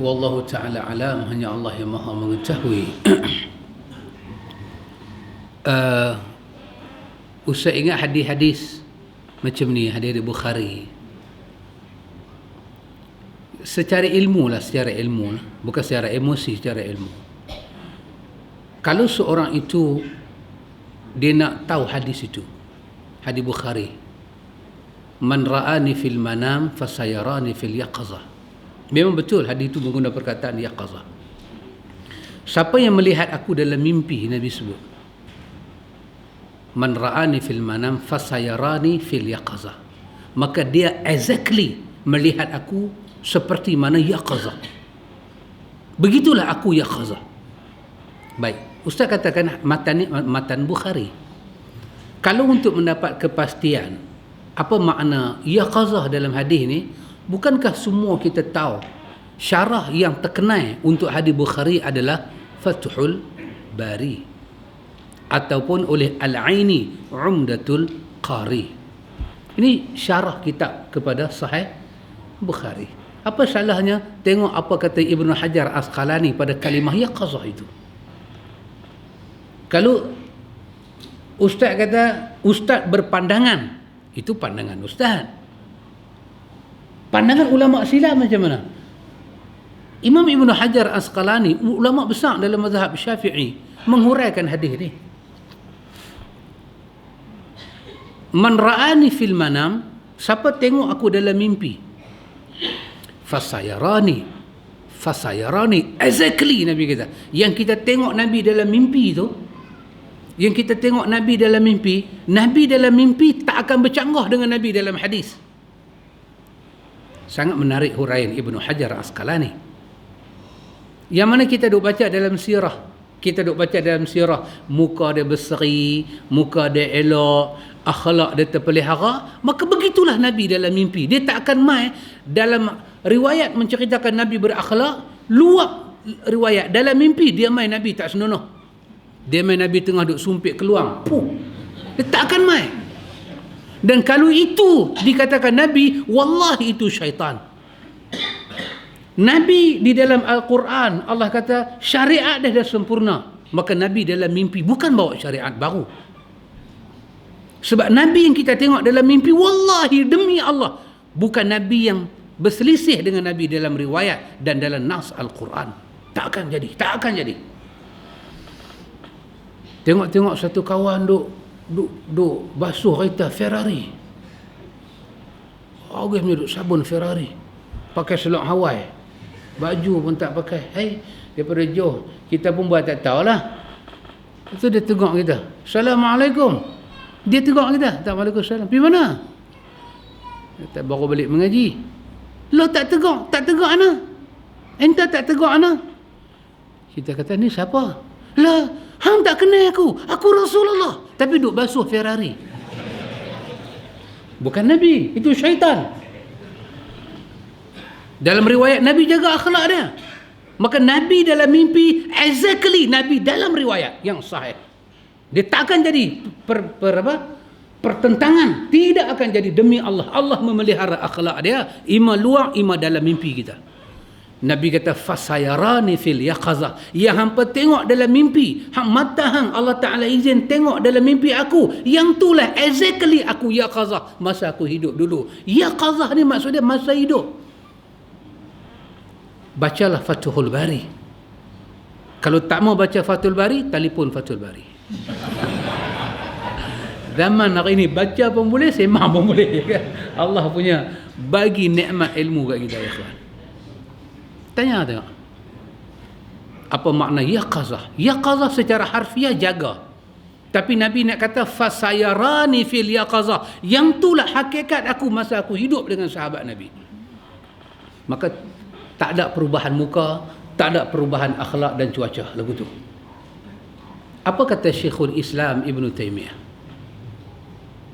Wallahu ta'ala alam, hanya Allah yang maha mengetahui. Ustaz ingat hadis-hadis macam ni, hadis Bukhari. Secara ilmu lah, secara ilmu lah. Bukan secara emosi, secara ilmu. Kalau seorang itu dia nak tahu hadis itu, hadis Bukhari, man ra'ani fil manam fasayarani fil yaqazah. Memang betul hadis itu menggunakan perkataan yaqazah. Siapa yang melihat aku dalam mimpi, Nabi sebut, man ra'ani fil manam fasayarani fil yaqazah, maka dia exactly melihat aku seperti mana yaqazah. Begitulah aku yaqazah. Baik, Ustaz katakan matan Bukhari. Kalau untuk mendapat kepastian apa makna yaqazah dalam hadis ni, bukankah semua kita tahu syarah yang terkenal untuk hadis Bukhari adalah Fathul Bari ataupun oleh Al-Aini Umdatul Qari. Ini syarah kitab kepada Sahih Bukhari. Apa salahnya tengok apa kata Ibnu Hajar Asqalani pada kalimah yaqazah itu. Kalau ustaz kata ustaz berpandangan, itu pandangan ustaz. Pandangan ulama silam macam mana? Imam Ibnu Hajar Asqalani, ulama besar dalam mazhab Syafi'i, menghuraikan hadis ni. Man ra'ani fil manam, siapa tengok aku dalam mimpi, fasayarani. Exactly Nabi kata. Yang kita tengok Nabi dalam mimpi tu, Nabi dalam mimpi tak akan bercanggah dengan Nabi dalam hadis. Sangat menarik huraian Ibnu Hajar Asqalani. Yang mana kita duk baca dalam sirah. Muka dia berseri, muka dia elok, akhlak dia terpelihara. Maka begitulah Nabi dalam mimpi. Dia tak akan mai dalam riwayat menceritakan Nabi berakhlak, luar riwayat. Dalam mimpi dia mai Nabi tak senonoh. Dia mai Nabi tengah duk sumpit keluar. Dia tak akan mai. Dan kalau itu dikatakan Nabi, wallahi itu syaitan. Nabi di dalam Al-Quran, Allah kata syariat dah sempurna. Maka Nabi dalam mimpi bukan bawa syariat baru. Sebab Nabi yang kita tengok dalam mimpi, wallahi demi Allah, bukan Nabi yang berselisih dengan Nabi dalam riwayat dan dalam nas Al-Quran. Tak akan jadi. Tengok satu kawan duk basuh kereta Ferrari. Orang ni duk sabun Ferrari. Pakai selok Hawaii. Baju pun tak pakai. Daripada jauh kita pun buat tak tahulah. Itu dia tengok kita. Assalamualaikum. Dia tengok kita. Waalaikumsalam. Pergi mana? Kita baru balik mengaji. Lo tak tengok ana. Enta tak tengok ana. Kita kata ni siapa? Lah, hang tak kenal aku. Aku Rasulullah. Tapi duk basuh Ferrari. Bukan Nabi, itu syaitan. Dalam riwayat Nabi jaga akhlak dia. Maka Nabi dalam mimpi exactly Nabi dalam riwayat yang sahih. Dia tak akan jadi pertentangan. Tidak akan jadi demi Allah. Allah memelihara akhlak dia. Ima luar, ima dalam mimpi kita. Nabi kata fasayarani fil yaqazah. Yang hampa tengok dalam mimpi, mata hang Allah Ta'ala izin tengok dalam mimpi aku. Yang itulah exactly aku yaqazah masa aku hidup dulu. Yaqazah ni maksudnya masa hidup. Bacalah Fathul Bari. Kalau tak mau baca Fathul Bari, telefon Fathul Bari. Zaman hari ini baca pun boleh, sembang pun boleh kan? Allah punya bagi nikmat ilmu kat kita ya kawan. Tanya tengok. Apa makna yaqazah? Yaqazah secara harfiah jaga. Tapi Nabi nak kata fasayarani fil yaqazah. Yang itulah hakikat aku masa aku hidup dengan sahabat Nabi. Maka tak ada perubahan muka, tak ada perubahan akhlak dan cuaca lagu tu. Apa kata Syekhul Islam Ibn Taymiyah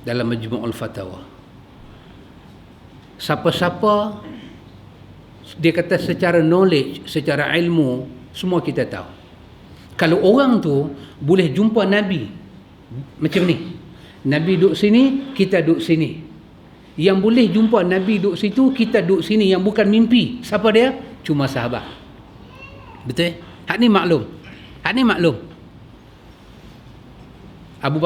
dalam Majmu'ul Fatawa? Siapa-siapa, dia kata secara knowledge, secara ilmu, semua kita tahu. Kalau orang tu boleh jumpa Nabi macam ni, Nabi duduk sini, kita duduk sini. Yang boleh jumpa Nabi duduk situ, kita duduk sini, yang bukan mimpi. Siapa dia? Cuma sahabat. Betul? Hak ni maklum. Abu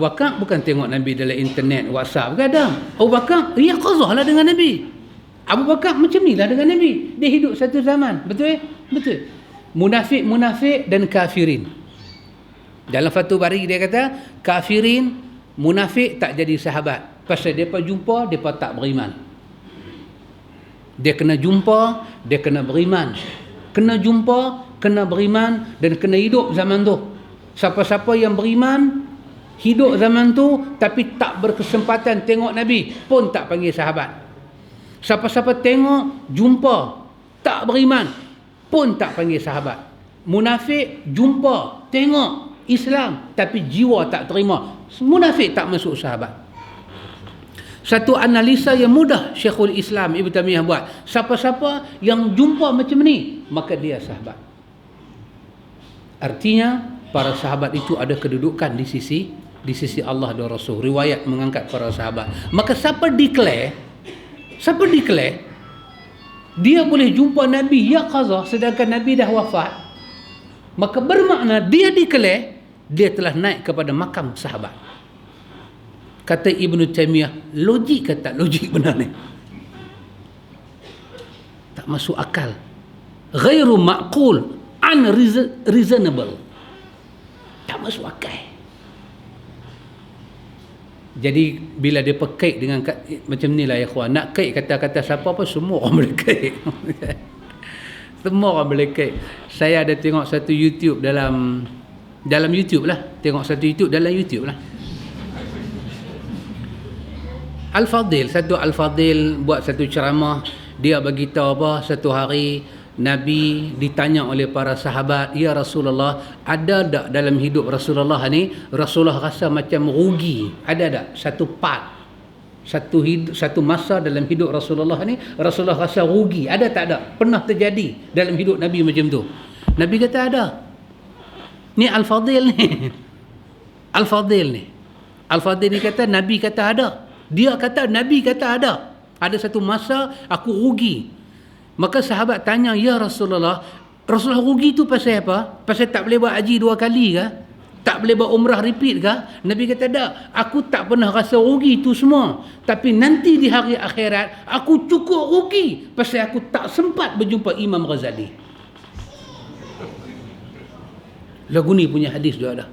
Bakar bukan tengok Nabi dalam internet, WhatsApp ke ada. Abu Bakar yaqazah lah dengan Nabi. Abu Bakar macam ni lah dengan Nabi. Dia hidup satu zaman. Betul? Munafik dan kafirin. Dalam Fathul Bari dia kata kafirin, munafik tak jadi sahabat. Pasal mereka jumpa, mereka tak beriman. Dia kena jumpa, dia kena beriman. Kena jumpa, kena beriman dan kena hidup zaman tu. Siapa-siapa yang beriman, hidup zaman tu tapi tak berkesempatan tengok Nabi, pun tak panggil sahabat. Siapa-siapa tengok, jumpa, tak beriman, pun tak panggil sahabat. Munafik, jumpa, tengok Islam tapi jiwa tak terima, munafik tak masuk sahabat. Satu analisa yang mudah Syekhul Islam Ibn Taymiyah buat. Siapa-siapa yang jumpa macam ni, maka dia sahabat. Artinya para sahabat itu ada kedudukan di sisi Allah dan Rasul. Riwayat mengangkat para sahabat. Maka siapa declare dia boleh jumpa Nabi yaqazah sedangkan Nabi dah wafat, maka bermakna dia declare dia telah naik kepada makam sahabat. Kata Ibn Taymiyah, logik ke tak logik benar ni? Tak masuk akal. Ghairu ma'qul, unreasonable. Tak masuk akal. Jadi bila dia pekait dengan macam ni lah ya ikhwan, nak kait kata-kata siapa apa, semua orang boleh kait. Semua orang boleh kait. Saya ada tengok satu YouTube dalam YouTube lah. Tengok satu YouTube dalam YouTube lah. Al-Fadil buat satu ceramah. Dia bagi tahu apa, satu hari Nabi ditanya oleh para sahabat, "Ya Rasulullah, ada tak dalam hidup Rasulullah ni Rasulullah rasa macam rugi? Ada tak satu part, satu masa dalam hidup Rasulullah ni Rasulullah rasa rugi? Ada tak ada? Pernah terjadi dalam hidup Nabi macam tu?" Nabi kata ada. Ni Al-Fadil ni. Al-Fadil ni kata Nabi kata ada. Dia kata Nabi kata ada. Ada satu masa aku rugi. Maka sahabat tanya, "Ya Rasulullah, Rasulullah rugi tu pasal apa? Pasal tak boleh buat haji 2 kali ke? Tak boleh buat umrah repeat ke?" Nabi kata, "Tak, aku tak pernah rasa rugi tu semua. Tapi nanti di hari akhirat, aku cukup rugi pasal aku tak sempat berjumpa Imam Ghazali." Lagu ni punya hadis juga ada.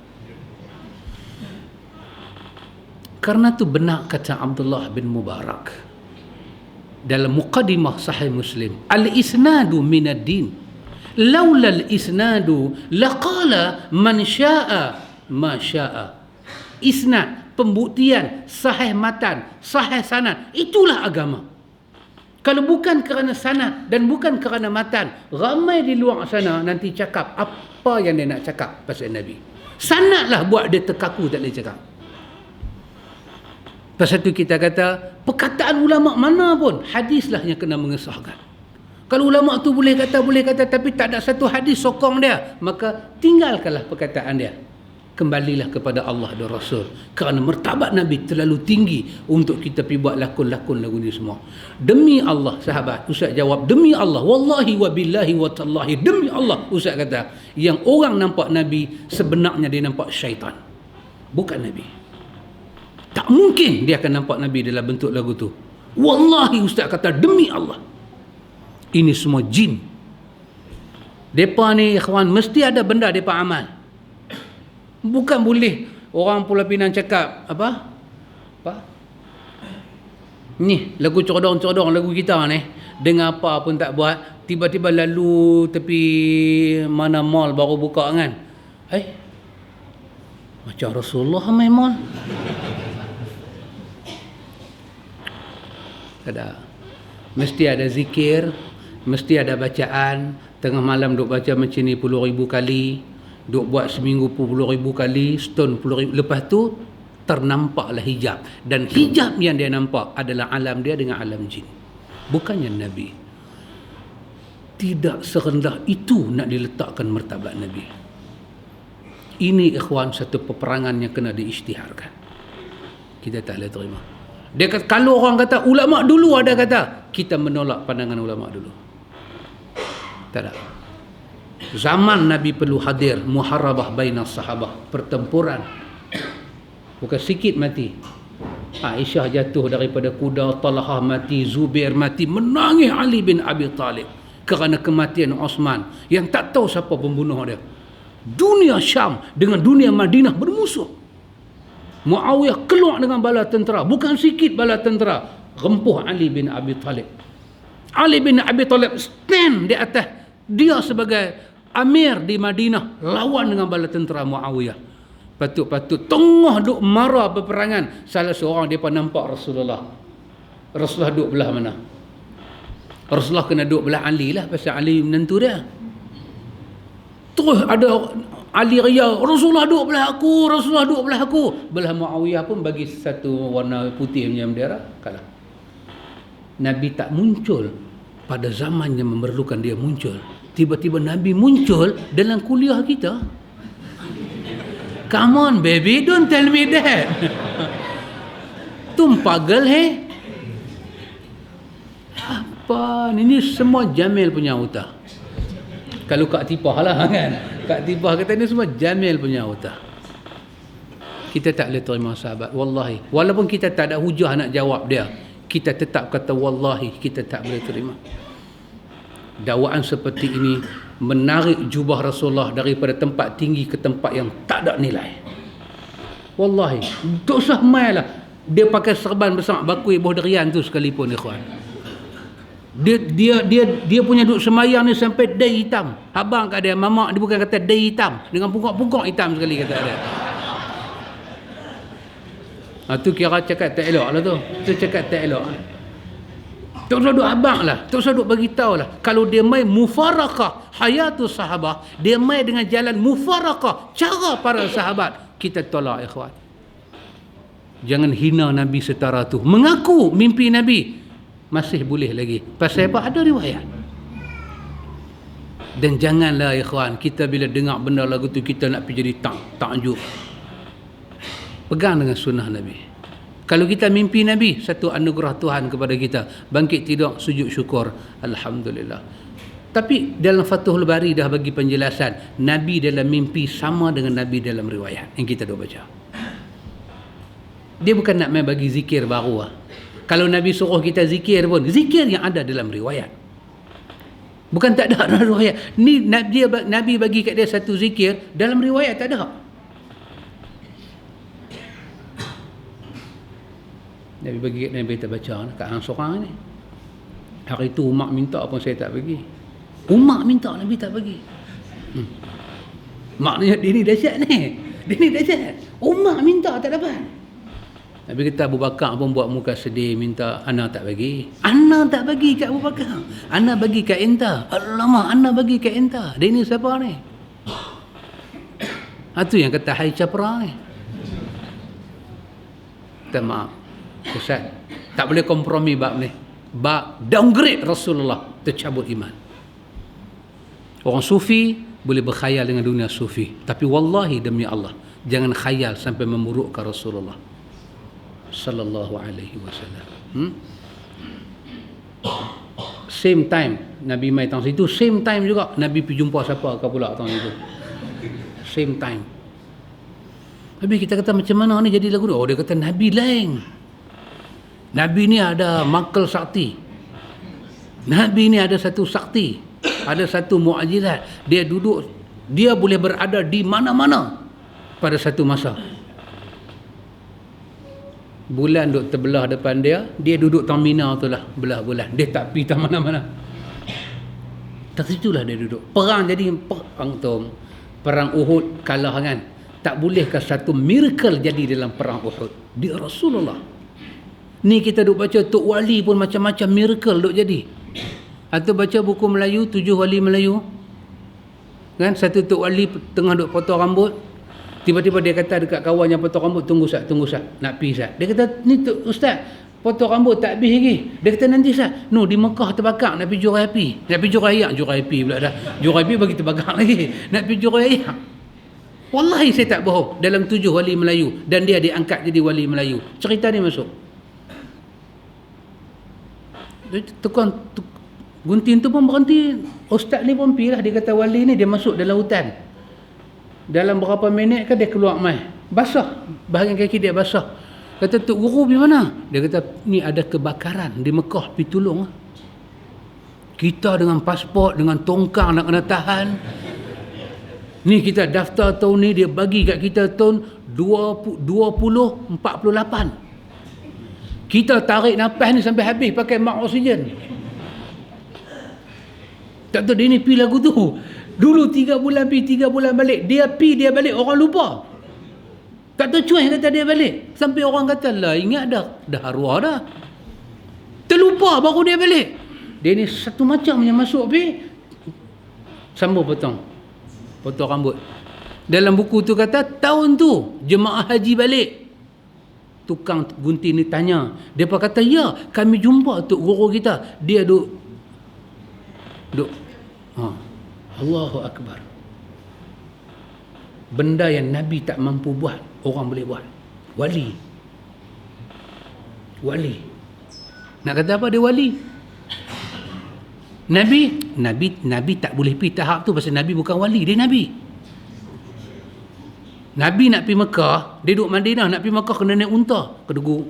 Karena tu benar kata Abdullah bin Mubarak dalam muqaddimah Sahih Muslim, "Al-isnadu minad din. Laula al-isnadu laqala man syaa ma syaa." Isnad, pembuktian, sahih matan, sahih sanad, itulah agama. Kalau bukan kerana sanad dan bukan kerana matan, ramai di luar sana nanti cakap apa yang dia nak cakap pasal Nabi. Sanadlah buat dia terkaku, tak boleh cakap. Pasal tu kita kata, perkataan ulama' mana pun, hadislah yang kena mengesahkan. Kalau ulama' tu boleh kata, tapi tak ada satu hadis sokong dia, maka tinggalkanlah perkataan dia. Kembalilah kepada Allah dan Rasul. Kerana martabat Nabi terlalu tinggi untuk kita pergi buat lakon-lakon lagu ni semua. Demi Allah, sahabat, Ustaz jawab, demi Allah, wallahi wa billahi wa tallahi, demi Allah, Ustaz kata, yang orang nampak Nabi, sebenarnya dia nampak syaitan, bukan Nabi. Tak mungkin dia akan nampak Nabi dalam bentuk lagu tu. Wallahi, Ustaz kata, demi Allah. Ini semua jin. Depa ni ikhwan mesti ada benda depa amal. Bukan boleh orang Pulau Pinang cakap apa? Ni lagu codong-codong lagu kita ni, dengar apa pun tak buat, tiba-tiba lalu tepi mana mall baru buka kan. Macam Rasulullah main mall. Ada. Mesti ada zikir, mesti ada bacaan, tengah malam duk baca macam ni 10,000 kali, duk buat seminggu 10,000 kali, setahun 10,000. Lepas tu ternampaklah hijab, dan hijab yang dia nampak adalah alam dia dengan alam jin, bukannya Nabi. Tidak serendah itu nak diletakkan martabat Nabi. Ini ikhwan satu peperangan yang kena diisytiharkan. Kita tak boleh terima. Dia kata, kalau orang kata ulama dulu ada kata, kita menolak pandangan ulama dulu. Tak ada. Zaman Nabi perlu hadir muharabah baina sahabah, pertempuran. Bukan sikit mati. Aisyah jatuh daripada kuda, Talhah mati, Zubair mati, menangis Ali bin Abi Talib kerana kematian Osman yang tak tahu siapa pembunuh dia. Dunia Syam dengan dunia Madinah bermusuh. Muawiyah keluar dengan bala tentera, bukan sikit bala tentera, rempuh Ali bin Abi Talib. Ali bin Abi Talib stand di atas, dia sebagai amir di Madinah, lawan dengan bala tentera Muawiyah. Patut-patut tengah duk marah peperangan, salah seorang mereka nampak Rasulullah. Rasulullah duk belah mana? Rasulullah kena duk belah Ali lah, pasal Ali menantu dia. Terus ada Ali riau, Rasulullah duk belah aku, Rasulullah duk belah aku. Belah Muawiyah pun bagi satu warna putih punya bendera, kalah. Nabi tak muncul pada zaman yang memerlukan dia muncul. Tiba-tiba Nabi muncul dalam kuliah kita. Come on baby, don't tell me that. Tumpagal apa ni semua Jamil punya utah. Kalau Kak Tipah lah kan, Kak Tipah kata ni semua Jamil punya utah. Kita tak boleh terima sahabat, wallahi. Walaupun kita tak ada hujah nak jawab dia, kita tetap kata wallahi kita tak boleh terima. Dakwaan seperti ini menarik jubah Rasulullah daripada tempat tinggi ke tempat yang tak ada nilai. Wallahi, tak usah mai lah. Dia pakai serban bersama bakui buah durian tu sekalipun, ikhwan. Dia punya duduk semayang ni sampai dai hitam. Abang kat dia, mamak dia bukan kata dai hitam, dengan pungkok-pungkok hitam sekali kata dia. Tu kira cakap tak elok lah tu. Tu cakap tak elok. Tak usah duk abang lah, tak usah duk bagi tahu lah. Kalau dia mai mufarakah hayatus sahabah, dia mai dengan jalan mufarakah cara para sahabat, kita tolak, ikhwan. Jangan hina Nabi setara tu. Mengaku mimpi Nabi masih boleh lagi. Pasal apa? Ada riwayat. Dan janganlah, ikhwan, kita bila dengar benda lagu tu kita nak pergi jadi takjub. Pegang dengan sunnah Nabi. Kalau kita mimpi Nabi, satu anugerah Tuhan kepada kita. Bangkit tidur, sujud syukur, alhamdulillah. Tapi dalam Fathul Bari dah bagi penjelasan, Nabi dalam mimpi sama dengan Nabi dalam riwayat yang kita dah baca. Dia bukan nak main bagi zikir baru lah. Kalau Nabi suruh kita zikir pun, zikir yang ada dalam riwayat. Bukan tak ada dalam riwayat. Ni Nabi bagi kat dia satu zikir, dalam riwayat tak ada. Nabi bagi kat Nabi tak baca kat hang seorang ni. Hari tu Umar minta pun saya tak bagi. Umar minta Nabi tak bagi. Maknanya dia ni dahsyat ni. Dia ni dahsyat. Umar minta tak dapat. Nabi kata Abu Bakar pun buat muka sedih, minta ana tak bagi. Ana tak bagi kat Abu Bakar. Ana bagi kat enta. Alamak, ana bagi kat enta. Dia ni siapa ni? Itu yang kata hai capra ni. Minta maaf. Ustaz, tak boleh kompromi bab ni. Bab downgrade Rasulullah, tercabut iman. Orang sufi boleh berkhayal dengan dunia sufi, tapi wallahi demi Allah, jangan khayal sampai memburukkan Rasulullah sallallahu alaihi wasallam. Same time Nabi mai tang situ, same time juga Nabi pergi jumpa siapa ke pula tang situ. Same time. Nabi kita kata macam mana ni jadi lagu ni? Oh, dia kata Nabi lain. Nabi ni ada makal sakti. Nabi ni ada satu sakti, ada satu mukjizat. Dia duduk, dia boleh berada di mana-mana pada satu masa. Bulan duduk terbelah depan dia, dia duduk terminal tu lah, belah bulan. Dia tak pergi mana-mana. Tak situlah dia duduk. Perang jadi perang tu. Perang Uhud kalah kan. Tak bolehkah satu miracle jadi dalam perang Uhud? Dia Rasulullah. Ni kita duk baca Tok Wali pun macam-macam miracle duk jadi. Atau baca buku Melayu, 7 wali Melayu. Kan satu Tok Wali tengah duk potong rambut. Tiba-tiba dia kata dekat kawan yang potong rambut, tunggu sat. Nak pergi sat. Dia kata, ni Ustaz, potong rambut tak habis lagi. Dia kata nanti sat. No, di Mekah terbakar, nak pergi jurai api. Nak pergi jurai ayak, jurai api pula dah. Jurai api bagi terbakar lagi. Nak pergi jurai ayak. Wallahi saya tak bohong. Dalam 7 wali Melayu. Dan dia diangkat jadi wali Melayu. Cerita ni masuk. Tukang gunting tu pun berhenti. Ustaz ni pun pergi lah. Dia kata wali ni dia masuk dalam hutan. Dalam berapa minit kan dia keluar mai. Basah. Bahagian kaki dia basah. Kata Tok Guru pergi mana? Dia kata ni ada kebakaran di Mekah. Pergi tolong. Kita dengan pasport, dengan tongkang nak kena tahan. Ni kita daftar tahun ni, dia bagi kat kita tahun 2048. Kita tarik nafas ni sampai habis pakai mak oksigen. Tak tahu dia ni pi lagu tu. Dulu 3 bulan pi, 3 bulan balik. Dia pi, dia balik, orang lupa. Tak tahu cuai kata dia balik. Sampai orang kata, lah ingat dah arwah dah. Terlupa baru dia balik. Dia ni satu macam yang masuk pi. Sambung potong rambut. Dalam buku tu kata, tahun tu jemaah haji balik. Tukang gunting ni tanya. Dia pun kata, ya, kami jumpa Tok Guru kita. Dia duk. Allahu Akbar. Benda yang Nabi tak mampu buat, orang boleh buat. Wali. Nak kata apa dia wali? Nabi tak boleh pergi tahap tu pasal Nabi bukan wali, dia Nabi. Nabi nak pergi Mekah, dia duduk Madinah, nak pergi Mekah kena naik unta. Kedugu.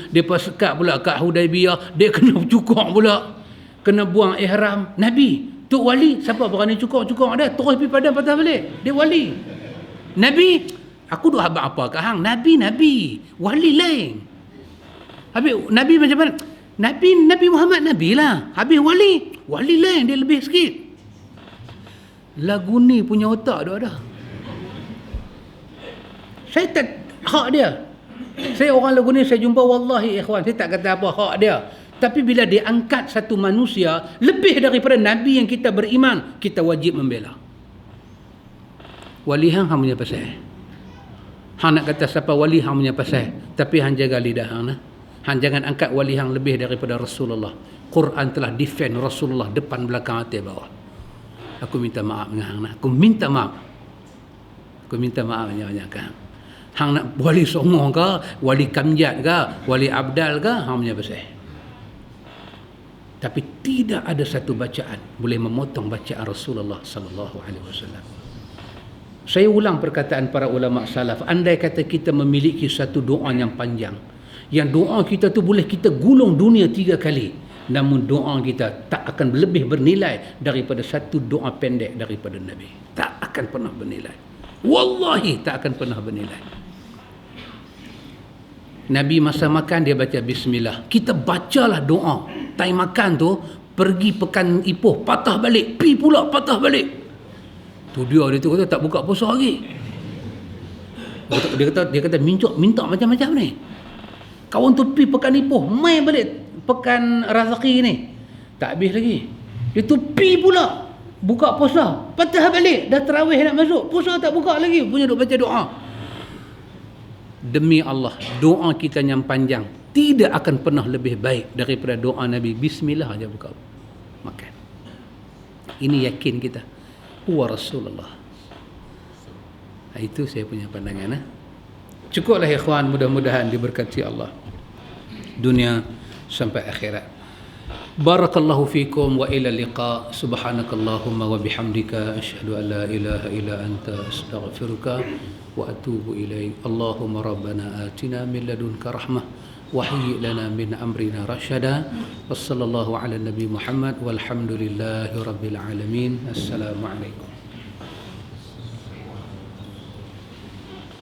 Dia pas sekat pula kat Hudaibiyah, dia kena cukur pula. Kena buang ihram. Nabi, Tok Wali, siapa berani cukur dia? Terus pergi padang patah balik. Dia wali. Nabi, Aku duk habaq apa kat hang? Nabi, wali lain. Habis Nabi macam mana? Nabi Muhammad Nabi lah. Habis wali lain, dia lebih sikit. Lagu ni punya otak dia ada. Saya tak hak dia. Saya orang lagu ni saya jumpa, wallahi ikhwan, saya tak kata apa hak dia. Tapi bila dia angkat satu manusia lebih daripada Nabi yang kita beriman, kita wajib membela. Wali hang punya pasal. Hang nak kata siapa wali hang punya pasal, tapi hang jaga lidah hang nah. Hang jangan angkat wali hang lebih daripada Rasulullah. Quran telah defend Rasulullah depan belakang atas bawah. Aku minta maaf dengan hang nah. Aku minta maaf banyak-banyak kan. Hang nak wali Songo ke, wali Kamjat ke, wali Abdal ke, hang punya pasal. Tapi tidak ada satu bacaan boleh memotong bacaan Rasulullah sallallahu alaihi wasallam. Saya ulang perkataan para ulama salaf, andai kata kita memiliki satu doa yang panjang, yang doa kita tu boleh kita gulung dunia 3 kali, namun doa kita tak akan lebih bernilai daripada satu doa pendek daripada Nabi. Tak akan pernah bernilai. Wallahi tak akan pernah bernilai. Nabi masa makan dia baca bismillah. Kita bacalah doa. Time makan tu, pergi pekan Ipoh, patah balik, pi pula patah balik. Tu dia tu kata tak buka puasa lagi. Dia kata minta macam-macam ni. Kawan tu pi pekan Ipoh, mai balik pekan Razaki ni. Tak habis lagi. Dia tu pi pula buka puasa, patah balik, dah tarawih nak masuk, puasa tak buka lagi, punya duk baca doa. Demi Allah, doa kita yang panjang tidak akan pernah lebih baik daripada doa Nabi. Bismillah aja buka makan. Ini yakin kita. Huwa Rasulullah. Itu saya punya pandangan. Cukuplah ikhwan, mudah-mudahan diberkati Allah dunia sampai akhirat. Barakallahu fikum wa ila liqa. Subhanakallahumma wa bihamdika asyhadu an la ilaha illa anta astaghfiruka wa atubu ilaik. Allahumma rabbana atina min ladunka rahmah wa hayyi lana min amrina rashada. Wassallallahu ala nabi Muhammad walhamdulillahi rabbil alamin. Assalamu alaikum.